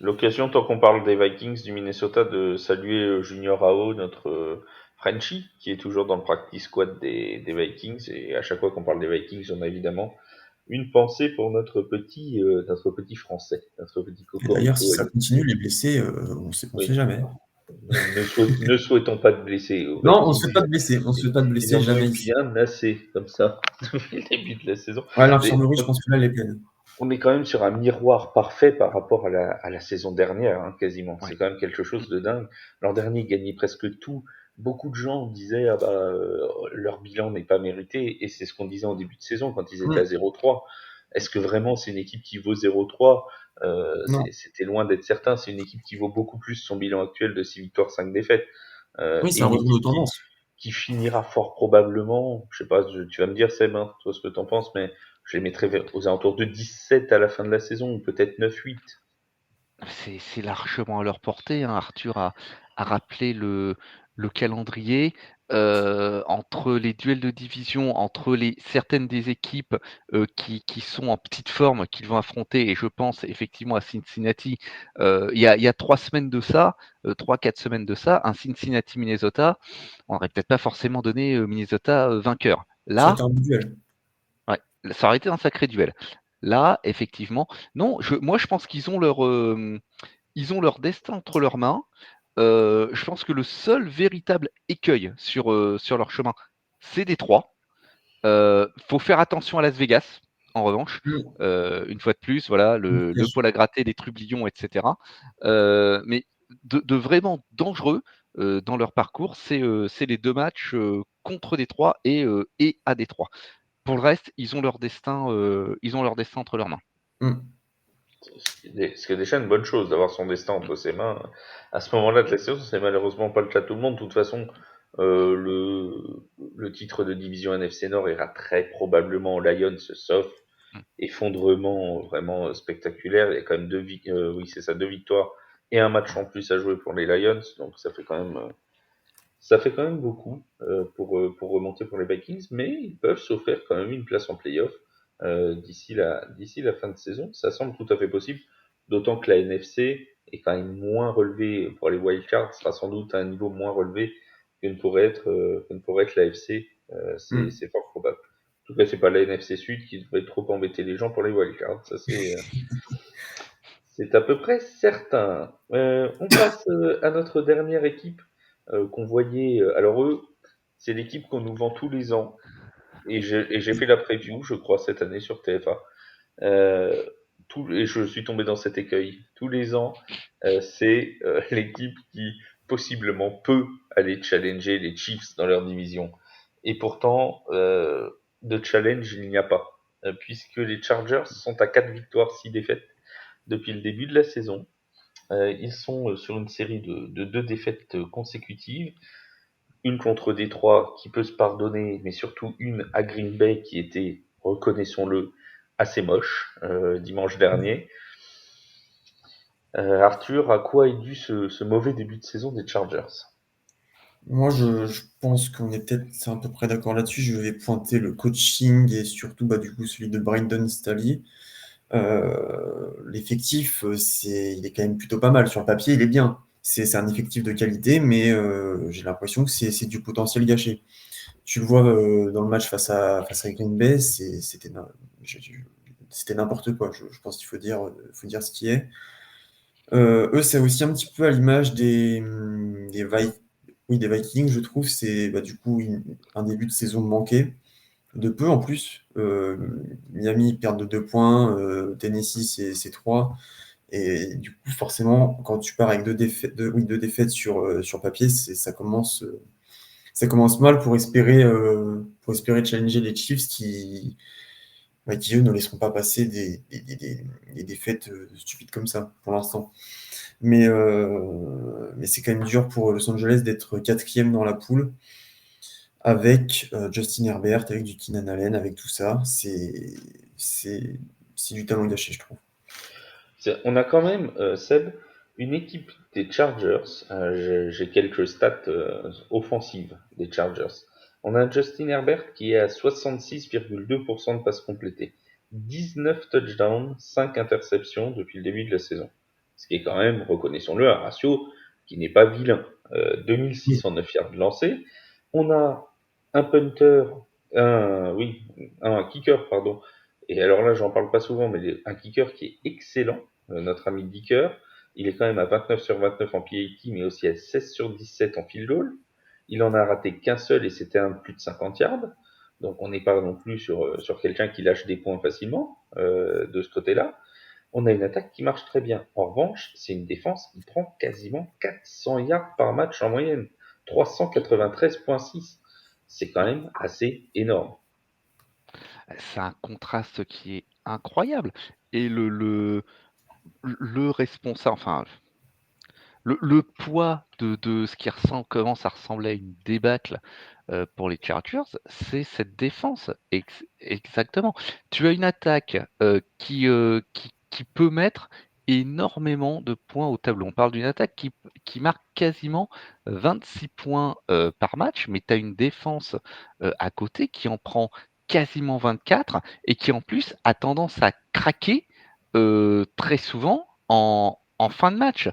Speaker 2: L'occasion, tant qu'on parle des Vikings du Minnesota, de saluer Junior Ao, notre Frenchie, qui est toujours dans le practice squad des Vikings. Et à chaque fois qu'on parle des Vikings, on a évidemment une pensée pour notre petit français, notre petit
Speaker 1: Et d'ailleurs, si
Speaker 2: cocorico à
Speaker 1: ça
Speaker 2: lui.
Speaker 1: continue, les blessés, on sait
Speaker 2: Oui,
Speaker 1: jamais.
Speaker 2: ne souhaitons pas de blessés aux
Speaker 1: Non, on ne
Speaker 2: Vikings.
Speaker 1: se fait pas de blesser. On se fait pas de
Speaker 2: Ils
Speaker 1: blesser
Speaker 2: en ont
Speaker 1: jamais
Speaker 2: eu
Speaker 1: ici.
Speaker 2: bien assez, comme ça, depuis le début de la saison.
Speaker 1: Ouais,
Speaker 2: Mais
Speaker 1: l'infirmerie, je pense que là, elle est pleine.
Speaker 2: on est quand même sur un miroir parfait par rapport à la saison dernière, hein, quasiment. C'est
Speaker 3: Ouais.
Speaker 2: quand même quelque
Speaker 3: Mm.
Speaker 2: chose de dingue. L'an dernier, ils gagnaient presque tout. Beaucoup de gens disaient, ah bah, leur bilan n'est pas mérité, et c'est ce qu'on disait en début de saison quand ils étaient à
Speaker 1: Mm.
Speaker 2: 0-3. Est-ce que vraiment c'est une équipe qui vaut 0-3?
Speaker 1: Non.
Speaker 2: C'était loin d'être certain. C'est une équipe qui vaut beaucoup plus son bilan actuel de 6 victoires, 5 défaites.
Speaker 1: Oui,
Speaker 2: Et
Speaker 1: c'est un
Speaker 2: une
Speaker 1: retour de
Speaker 2: équipe
Speaker 1: tendance.
Speaker 2: qui finira fort probablement, je sais pas, tu vas me dire Seb, hein, toi ce que t'en penses, mais je les mettrais aux alentours de 17 à la fin de la saison, ou peut-être 9-8.
Speaker 3: C'est largement à leur portée, hein. Arthur a rappelé le calendrier. Entre les duels de division, entre certaines des équipes qui sont en petite forme, qu'ils vont affronter, et je pense effectivement à Cincinnati, il y a 3 semaines de ça, 3, 4 semaines de ça, un Cincinnati-Minnesota, on n'aurait peut-être pas forcément donné Minnesota vainqueur.
Speaker 1: Ça a
Speaker 3: Là,
Speaker 1: été un bon duel.
Speaker 3: ouais, ça aurait été un sacré duel. Là, effectivement, non, moi je pense qu'ils ont leur destin entre leurs mains. Je pense que le seul véritable écueil sur leur chemin, c'est Détroit. Faut faire attention à Las Vegas, en revanche.
Speaker 1: Mm.
Speaker 3: Une fois de plus, voilà,
Speaker 1: Le
Speaker 3: le
Speaker 1: piège.
Speaker 3: poil à gratter, les trublions, etc. Mais de vraiment dangereux dans leur parcours, c'est les 2 matchs contre Détroit et à Détroit. Pour le reste, ils ont leur destin entre leurs mains.
Speaker 1: Mm.
Speaker 2: Ce qui est déjà une bonne chose d'avoir son destin entre ses mains. À ce moment-là de la saison, c'est malheureusement pas le cas de tout le monde. De toute façon, le titre de division NFC Nord ira très probablement aux Lions, sauf
Speaker 3: Mm.
Speaker 2: effondrement vraiment spectaculaire. Il y a quand même oui, c'est ça, 2 victoires et un match en plus à jouer pour les Lions, donc ça fait quand même beaucoup pour remonter pour les Vikings, mais ils peuvent s'offrir quand même une place en playoff d'ici la fin de saison. Ça semble tout à fait possible, d'autant que la NFC est quand même moins relevée pour les wildcards, sera sans doute à un niveau moins relevé que ne pourrait être la FC.
Speaker 1: Hmm.
Speaker 2: C'est fort probable. En tout cas, c'est pas la NFC Sud qui devrait trop embêter les gens pour les wildcards. Ça, c'est à peu près certain. On passe à notre dernière équipe qu'on voyait. Alors eux, c'est l'équipe qu'on nous vend tous les ans. Et j'ai fait la preview, je crois, cette année sur TF1. Euh, et je suis tombé dans cet écueil. Tous les ans, c'est l'équipe qui possiblement peut aller challenger les Chiefs dans leur division. Et pourtant, de challenge, il n'y a pas. Puisque les Chargers sont à 4 victoires, 6 défaites depuis le début de la saison. Ils sont sur une série de 2 défaites consécutives, une contre Détroit qui peut se pardonner, mais surtout une à Green Bay qui était, reconnaissons-le, assez moche dimanche dernier. Arthur, à quoi est dû ce mauvais début de saison des Chargers?
Speaker 1: Moi, je pense qu'on est peut-être à peu près d'accord là-dessus. Je vais pointer le coaching et surtout, bah, du coup, celui de Brandon Staley. L'effectif, il est quand même plutôt pas mal. Sur le papier, il est bien. C'est un effectif de qualité, mais j'ai l'impression que c'est du potentiel gâché. Tu le vois dans le match face à Green Bay, c'était n'importe quoi. Je pense qu'il faut dire ce qui est. Eux, c'est aussi un petit peu à l'image oui, des Vikings, je trouve. C'est bah, du coup un début de saison manqué, de peu en plus. Miami perd de 2 points, Tennessee c'est 3. Et du coup, forcément, quand tu pars avec deux défaites sur papier, ça commence mal pour espérer challenger les Chiefs qui eux, ne laisseront pas passer des défaites stupides comme ça pour l'instant. Mais c'est quand même dur pour Los Angeles d'être quatrième dans la poule avec Justin Herbert, avec du Keenan Allen, avec tout ça. C'est, c'est du talent gâché, je trouve.
Speaker 2: On a quand même, Seb, une équipe des Chargers. J'ai quelques stats offensives des Chargers. On a Justin Herbert qui est à 66,2% de passes complétées, 19 touchdowns, 5 interceptions depuis le début de la saison. Ce qui est quand même, reconnaissons-le, un ratio qui n'est pas vilain. 2609 yards lancés. On a un punter, oui, un kicker, pardon. Et alors là, j'en parle pas souvent, mais un kicker qui est excellent, notre ami Dicker. Il est quand même à 29 sur 29 en PAT, mais aussi à 16 sur 17 en field goal. Il en a raté qu'un seul et c'était un de plus de 50 yards. Donc on n'est pas non plus sur quelqu'un qui lâche des points facilement de ce côté-là. On a une attaque qui marche très bien. En revanche, c'est une défense qui prend quasiment 400 yards par match en moyenne. 393,6. C'est quand même assez énorme.
Speaker 3: C'est un contraste qui est incroyable. Et le responsable, enfin, le poids de ce qui commence à ressembler à une débâcle pour les Chargers, c'est cette défense. Exactement. Tu as une attaque qui peut mettre énormément de points au tableau. On parle d'une attaque qui marque quasiment 26 points par match, mais tu as une défense à côté qui en prend quasiment 24 et qui en plus a tendance à craquer très souvent en fin de match.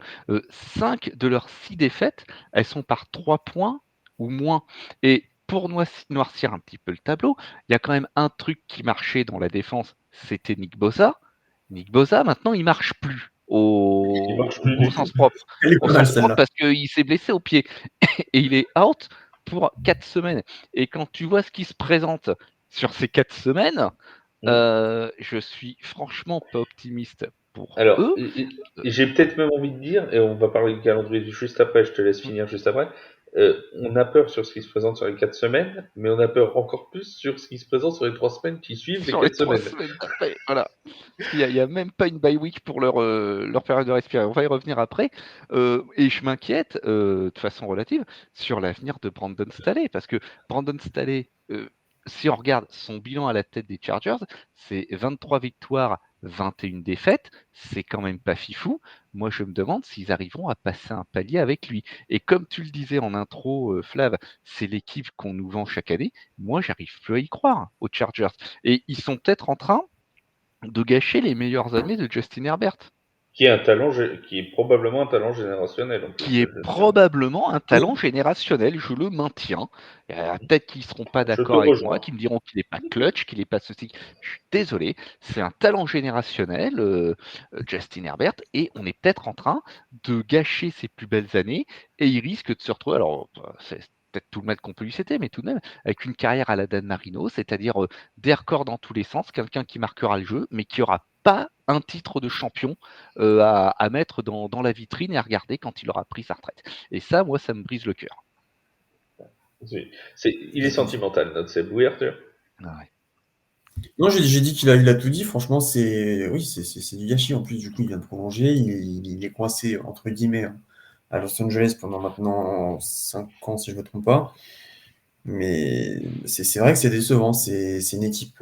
Speaker 3: 5 de leurs 6 défaites, elles sont par 3 points ou moins. Et pour noircir un petit peu le tableau, il y a quand même un truc qui marchait dans la défense, c'était Nick Bosa. Nick Bosa, maintenant, il marche plus
Speaker 2: Il marche plus
Speaker 3: au
Speaker 2: du tout.
Speaker 3: sens propre.
Speaker 1: Elle est
Speaker 3: Au
Speaker 1: pas mal
Speaker 3: sens propre
Speaker 1: celle-là.
Speaker 3: parce qu'il s'est blessé au pied et il est out pour 4 semaines. Et quand tu vois ce qui se présente sur ces 4 semaines,
Speaker 2: Mm.
Speaker 3: je suis franchement pas optimiste pour
Speaker 2: Alors,
Speaker 3: eux.
Speaker 2: j'ai peut-être même envie de dire, et on va parler du calendrier juste après, je te laisse finir juste après, on a peur sur ce qui se présente sur les 4 semaines, mais on a peur encore plus sur ce qui se présente sur les 3 semaines qui suivent les
Speaker 3: Sur les 3
Speaker 2: 4 semaines.
Speaker 3: semaines d'après, voilà. Parce qu'il y a même pas une bye week pour leur période de respiration. On va y revenir après. Et je m'inquiète, de façon relative, sur l'avenir de Brandon Staley. Parce que Brandon Staley, si on regarde son bilan à la tête des Chargers, c'est 23 victoires, 21 défaites. C'est quand même pas fifou. Moi, je me demande s'ils arriveront à passer un palier avec lui. Et comme tu le disais en intro, Flav, c'est l'équipe qu'on nous vend chaque année. Moi, j'arrive plus à y croire aux Chargers. Et ils sont peut-être en train de gâcher les meilleures années de Justin Herbert,
Speaker 2: Qui est un talent, qui est probablement un talent générationnel en plus,
Speaker 3: qui est
Speaker 2: Justin.
Speaker 3: probablement un
Speaker 1: Oui,
Speaker 3: talent générationnel, je le maintiens. Peut-être qu'ils ne seront pas
Speaker 2: Je te
Speaker 3: d'accord avec moi,
Speaker 2: rejoins.
Speaker 3: qu'ils me diront qu'il n'est pas clutch, qu'il n'est pas ceci. Je suis désolé, c'est un talent générationnel, Justin Herbert, et on est peut-être en train de gâcher ses plus belles années, et il risque de se retrouver, alors c'est peut-être tout le mal qu'on peut lui citer, mais tout de même, avec une carrière à la Dan Marino, c'est-à-dire des records dans tous les sens, quelqu'un qui marquera le jeu, mais qui n'aura pas un titre de champion à mettre dans la vitrine et à regarder quand il aura pris sa retraite. Et ça, moi, ça me brise le cœur.
Speaker 2: Il est sentimental, notre Seb. Oui, Arthur.
Speaker 3: Ah ouais.
Speaker 1: non, j'ai dit il a tout dit. Franchement, oui, c'est du gâchis. En plus, du coup, il vient de prolonger. Il est coincé, entre guillemets, hein, à Los Angeles pendant maintenant 5 ans, si je ne me trompe pas. Mais c'est vrai que c'est décevant. C'est une équipe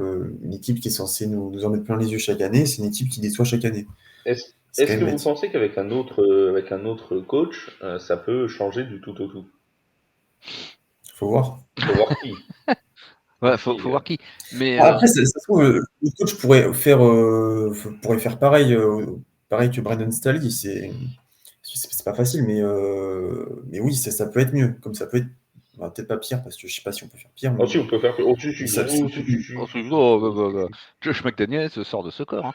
Speaker 1: qui est censée nous en mettre plein les yeux chaque année. C'est une équipe qui déçoit chaque année.
Speaker 2: Est-ce
Speaker 1: C'est quand
Speaker 2: est-ce
Speaker 1: même
Speaker 2: que vous
Speaker 1: bête.
Speaker 2: pensez qu'avec avec un autre coach, ça peut changer du tout au tout?
Speaker 1: Faut voir.
Speaker 2: Faut voir qui.
Speaker 3: Ouais,
Speaker 2: Qui,
Speaker 3: faut voir qui. Mais
Speaker 1: Après, ça se trouve, le coach pourrait faire pareil, pareil que Brandon Staley. C'est pas facile, mais oui, ça peut être mieux. Comme ça peut être, bah, peut-être pas pire, parce que je sais pas si on peut faire pire,
Speaker 2: oh si, on peut faire. Oh si,
Speaker 1: mais
Speaker 2: si, oh, si, si, si,
Speaker 3: oh,
Speaker 2: si, si,
Speaker 3: Josh McDaniels sort de ce corps. Hein.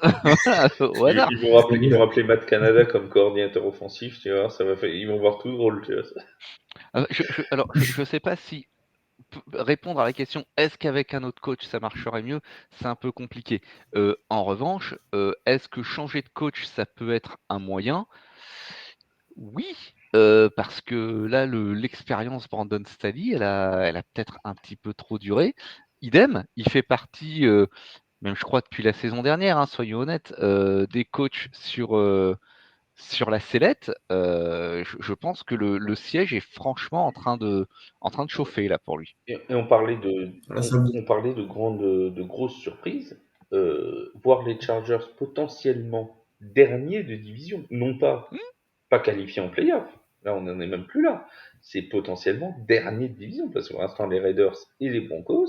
Speaker 3: Voilà, au hasard.
Speaker 2: Ils vont rappeler Matt Canada comme coordinateur offensif, tu vois, ils vont voir tout drôle, tu vois.
Speaker 3: Alors, je sais pas si répondre à la question est-ce qu'avec un autre coach ça marcherait mieux, c'est un peu compliqué. En revanche, est-ce que changer de coach ça peut être un moyen? Oui, parce que là, l'expérience Brandon Staley, elle a peut-être un petit peu trop duré. Idem, il fait partie, même je crois depuis la saison dernière, hein, soyons honnêtes, des coachs sur la sellette. Je pense que le siège est franchement en train de chauffer là pour lui.
Speaker 2: Et on parlait
Speaker 1: voilà, ça bouge.
Speaker 2: on parlait de grosses surprises. Voir les Chargers potentiellement derniers de division, non pas qualifiés en playoff. Là, on n'en est même plus là. C'est potentiellement dernier de division, parce que pour l'instant, les Raiders et les Broncos,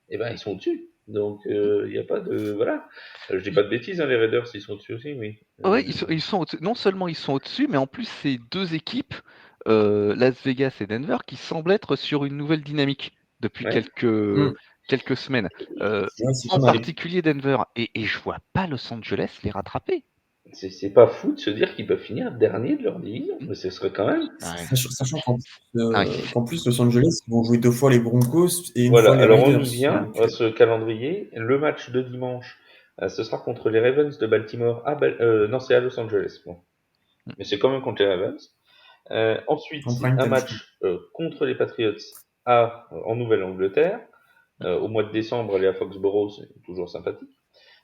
Speaker 2: eh ben, ils sont au-dessus. Donc, il n'y a pas de. Voilà. Je dis pas de bêtises, hein, les Raiders, ils sont au-dessus aussi, oui.
Speaker 3: Ouais, ils sont non seulement ils sont au-dessus, mais en plus c'est deux équipes, Las Vegas et Denver, qui semblent être sur une nouvelle dynamique depuis
Speaker 2: Ouais.
Speaker 3: quelques semaines.
Speaker 1: Ouais, c'est pas
Speaker 3: En
Speaker 1: mal.
Speaker 3: particulier Denver, et je vois pas Los Angeles les rattraper.
Speaker 2: C'est pas fou de se dire qu'ils peuvent finir dernier de leur division, mais ce serait quand même.
Speaker 3: Ah ouais.
Speaker 1: Sachant
Speaker 3: Ah ouais,
Speaker 1: qu'en plus, Los Angeles, ils vont jouer 2 fois les Broncos et une
Speaker 2: Voilà,
Speaker 1: fois les
Speaker 2: alors on
Speaker 1: Raiders.
Speaker 2: y vient
Speaker 1: Donc,
Speaker 2: à ce calendrier. Le match de dimanche, ce sera contre les Ravens de Baltimore. Non, c'est à Los Angeles. Bon. Mais c'est quand même contre les Ravens. Ensuite,
Speaker 1: en prime
Speaker 2: un
Speaker 1: time, je crois.
Speaker 2: match contre les Patriots en Nouvelle-Angleterre. Au mois de décembre, aller à Foxborough, c'est toujours sympathique.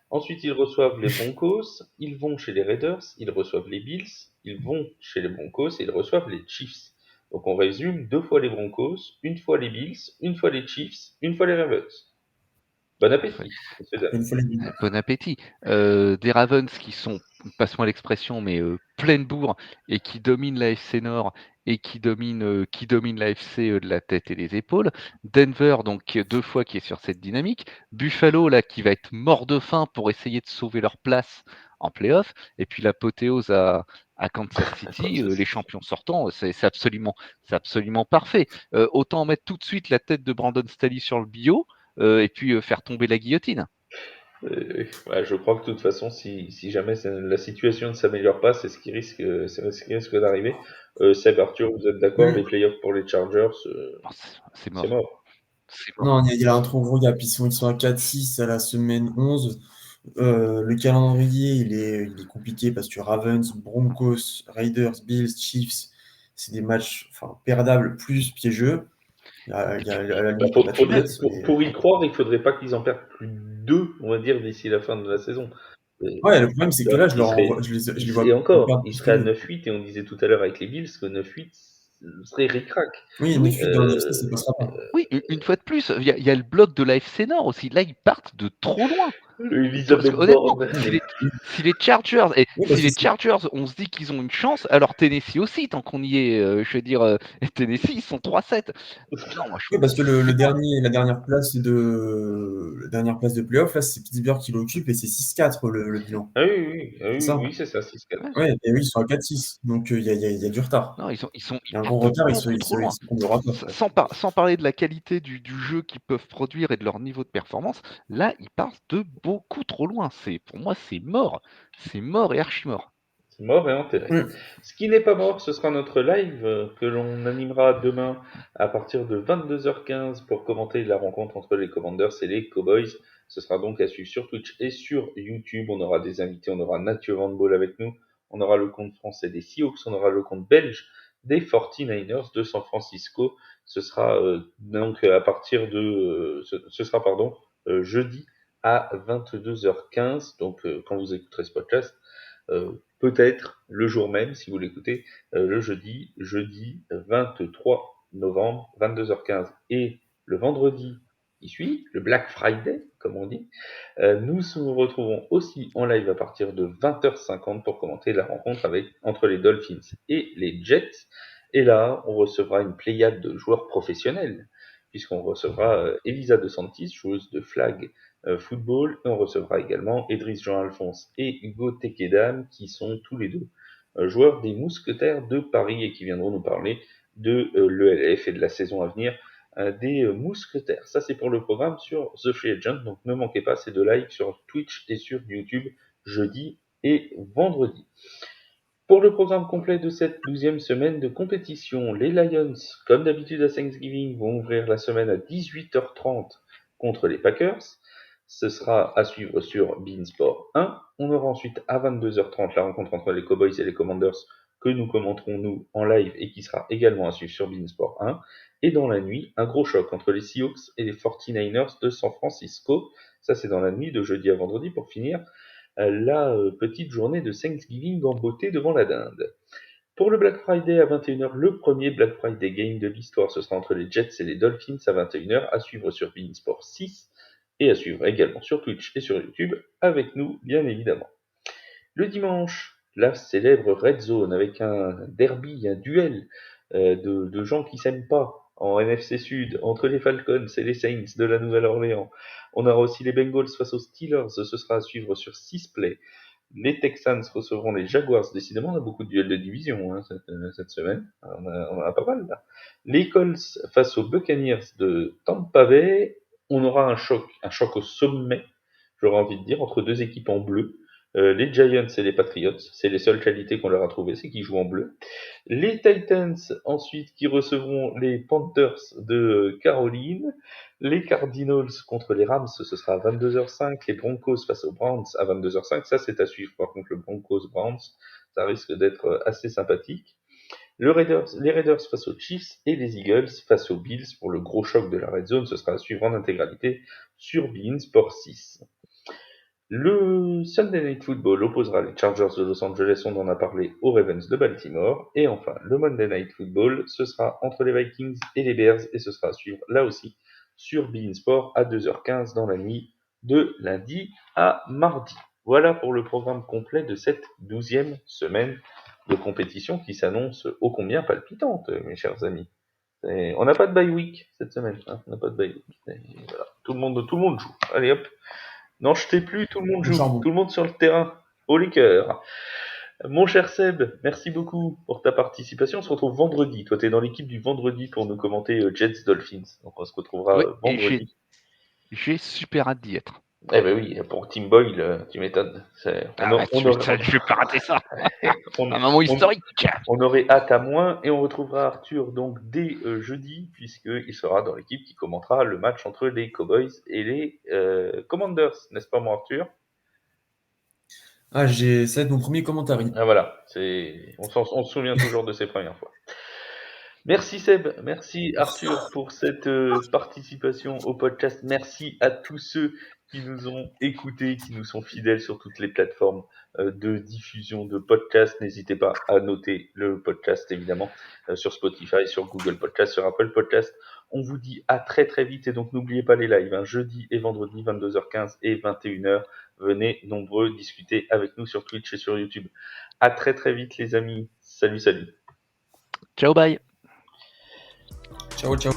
Speaker 2: Ensuite, ils reçoivent les Broncos, ils vont chez les Raiders, ils reçoivent les Bills, ils vont chez les Broncos et ils reçoivent les Chiefs. Donc on résume, 2 fois les Broncos, une fois les Bills, une fois les Chiefs, une fois les Ravens. Bon
Speaker 3: parfait.
Speaker 2: appétit, c'est ça.
Speaker 1: Une fois les Bills.
Speaker 3: Bon appétit. Des Ravens qui sont, passe-moi l'expression, mais pleine bourre et qui dominent la FC Nord et qui dominent la FC de la tête et des épaules. Denver, donc deux fois qui est sur cette dynamique. Buffalo, là, qui va être mort de faim pour essayer de sauver leur place en playoff. Et puis l'apothéose à Kansas City, les champions sortants, c'est absolument parfait. Autant mettre tout de suite la tête de Brandon Staley sur le bio et puis faire tomber la guillotine.
Speaker 2: Ouais, je crois que de toute façon, si jamais la situation ne s'améliore pas, c'est ce qui risque d'arriver. Seb, Arthur, vous êtes d'accord? Les
Speaker 1: Hmm.
Speaker 2: playoffs pour les Chargers,
Speaker 3: Oh, c'est
Speaker 2: c'est
Speaker 3: mort.
Speaker 2: mort.
Speaker 3: C'est mort.
Speaker 1: Non, il y a un trop gros gap. Ils sont à 4-6 à la semaine 11. Le calendrier, il est compliqué parce que Ravens, Broncos, Raiders, Bills, Chiefs, c'est des matchs enfin, perdables plus piégeux. À la
Speaker 2: Bah,
Speaker 1: limite, on peut battre les Bets.
Speaker 2: pour y croire, il faudrait pas qu'ils en perdent plus de deux, on va dire, d'ici la fin de la saison.
Speaker 1: Ouais, le problème, c'est que là, je
Speaker 2: Il
Speaker 1: leur
Speaker 2: serait,
Speaker 1: envoie, je les
Speaker 2: il
Speaker 1: vois
Speaker 2: serait
Speaker 1: pas
Speaker 2: encore,
Speaker 1: perdre
Speaker 2: il
Speaker 1: plus
Speaker 2: serait
Speaker 1: que
Speaker 2: à
Speaker 1: nous.
Speaker 2: 9-8 et on disait tout à l'heure avec les Bills que 9-8, serait ric-rac.
Speaker 1: Oui, une
Speaker 3: Oui,
Speaker 1: fuite dans l'NFC, ça passera pas.
Speaker 3: oui, une fois de plus, il y a le bloc de l'AFC Nord aussi. Là, ils partent de trop loin. Parce
Speaker 2: Elisabeth
Speaker 3: qu'honnêtement,
Speaker 2: Borne.
Speaker 3: si les Chargers
Speaker 1: Oui, parce que
Speaker 3: on se dit qu'ils ont une chance, alors Tennessee aussi, tant qu'on y est, je veux dire, Tennessee, ils sont 3-7. Non, moi,
Speaker 1: oui, parce que le
Speaker 3: c'est mort.
Speaker 1: dernier, la dernière place de playoff, là, c'est Pittsburgh qui l'occupe et c'est 6-4 le bilan.
Speaker 2: Ah oui, oui, ah
Speaker 1: C'est
Speaker 2: oui,
Speaker 1: ça?
Speaker 2: oui, c'est ça, 6-4.
Speaker 3: Ouais.
Speaker 1: Ouais, et eux, ils sont à 4-6. Donc, il y a du retard.
Speaker 3: Non,
Speaker 1: Il
Speaker 3: ils
Speaker 1: y a un gros
Speaker 3: partent de
Speaker 1: retard,
Speaker 3: beaucoup trop
Speaker 1: il
Speaker 3: loin.
Speaker 1: se comblera pas, quoi.
Speaker 3: Sans parler de la qualité du jeu qu'ils peuvent produire et de leur niveau de performance, là, ils partent de beaucoup trop loin. Pour moi, c'est mort. C'est mort et archi mort.
Speaker 2: C'est mort et enterré.
Speaker 1: Mmh.
Speaker 2: Ce qui n'est pas mort, ce sera notre live que l'on animera demain à partir de 22h15 pour commenter la rencontre entre les Commanders et les Cowboys. Ce sera donc à suivre sur Twitch et sur YouTube. On aura des invités, on aura Mathieu Van Ball avec nous, on aura le compte français des Seahawks, on aura le compte belge des 49ers de San Francisco. Ce sera donc à partir de ce sera jeudi à 22h15. Donc quand vous écouterez ce podcast, peut-être le jour même, si vous l'écoutez, le jeudi 23 novembre, 22h15, et le vendredi qui suit, le Black Friday, comme on dit, nous nous retrouvons aussi en live à partir de 20h50 pour commenter la rencontre entre les Dolphins et les Jets. Et là, on recevra une pléiade de joueurs professionnels, puisqu'on recevra Elisa De Santis, joueuse de flag football, et on recevra également Edris Jean-Alphonse et Hugo Tekedam, qui sont tous les deux joueurs des Mousquetaires de Paris et qui viendront nous parler de l'ELF et de la saison à venir des Mousquetaires. Ça, c'est pour le programme sur The Free Agent, donc ne manquez pas ces deux lives sur Twitch et sur YouTube jeudi et vendredi. Pour le programme complet de cette 12e semaine de compétition, les Lions, comme d'habitude à Thanksgiving, vont ouvrir la semaine à 18h30 contre les Packers. Ce sera à suivre sur beansport 1. On aura ensuite à 22h30 la rencontre entre les Cowboys et les Commanders que nous commenterons nous en live et qui sera également à suivre sur beansport 1. Et dans la nuit, un gros choc entre les Seahawks et les 49ers de San Francisco. Ça, c'est dans la nuit de jeudi à vendredi pour finir la petite journée de Thanksgiving en beauté devant la dinde. Pour le Black Friday à 21h, le premier Black Friday game de l'histoire, ce sera entre les Jets et les Dolphins à 21h, à suivre sur beansport 6 et à suivre également sur Twitch et sur YouTube avec nous, bien évidemment. Le dimanche, la célèbre Red Zone avec un derby, un duel de gens qui s'aiment pas en NFC Sud entre les Falcons et les Saints de la Nouvelle-Orléans. On aura aussi les Bengals face aux Steelers, ce sera à suivre sur 6 play. Les Texans recevront les Jaguars. Décidément, on a beaucoup de duels de division cette semaine. On en a pas mal là. Les Colts face aux Buccaneers de Tampa Bay. On aura un choc au sommet, j'aurais envie de dire, entre deux équipes en bleu. Les Giants et les Patriots, c'est les seules qualités qu'on leur a trouvées, c'est qu'ils jouent en bleu. Les Titans, ensuite, qui recevront les Panthers de Caroline. Les Cardinals contre les Rams, ce sera à 22h05. Les Broncos face aux Browns à 22h05. Ça, c'est à suivre. Par contre, le Broncos-Browns, ça risque d'être assez sympathique. Les Raiders face aux Chiefs et les Eagles face aux Bills pour le gros choc de la Red Zone. Ce sera à suivre en intégralité sur beIN Sport 6. Le Sunday Night Football opposera les Chargers de Los Angeles, on en a parlé, aux Ravens de Baltimore. Et enfin, le Monday Night Football, ce sera entre les Vikings et les Bears, et ce sera à suivre là aussi sur beIN Sport à 2h15 dans la nuit de lundi à mardi. Voilà pour le programme complet de cette 12e semaine de compétition qui s'annonce ô combien palpitante, mes chers amis. On n'a pas de bye week cette semaine, hein, on n'a pas de bye week. Voilà. Tout le monde joue. Allez hop. N'en jetez plus, tout le monde
Speaker 1: Le
Speaker 2: joue,
Speaker 1: charbon.
Speaker 2: tout le monde sur le terrain, au liqueur. Mon cher Seb, merci beaucoup pour ta participation. On se retrouve vendredi. Toi, tu es dans l'équipe du vendredi pour nous commenter Jets Dolphins. Donc, on se retrouvera
Speaker 3: Ouais, et
Speaker 2: vendredi.
Speaker 3: j'ai super hâte d'y être.
Speaker 2: Eh ben oui, pour Tim Boyle, tu m'étonnes.
Speaker 3: Ah bah, je vais pas rater ça.
Speaker 2: On,
Speaker 3: Un moment
Speaker 2: on-
Speaker 3: historique.
Speaker 2: on aurait hâte à moins et on retrouvera Arthur donc dès jeudi puisqu'il sera dans l'équipe qui commentera le match entre les Cowboys et les Commanders, n'est-ce pas mon Arthur?
Speaker 1: Ah, ça va être mon premier commentaire.
Speaker 2: Ah voilà, on se souvient toujours de ces premières fois. Merci Seb, merci Arthur pour cette participation au podcast. Merci à tous ceux qui nous ont écoutés, qui nous sont fidèles sur toutes les plateformes de diffusion de podcasts. N'hésitez pas à noter le podcast, évidemment, sur Spotify, sur Google Podcast, sur Apple Podcast. On vous dit à très très vite et donc n'oubliez pas les lives, hein, jeudi et vendredi 22h15 et 21h. Venez nombreux discuter avec nous sur Twitch et sur YouTube. À très très vite les amis. Salut salut.
Speaker 3: Ciao, bye.
Speaker 1: Ciao, ciao.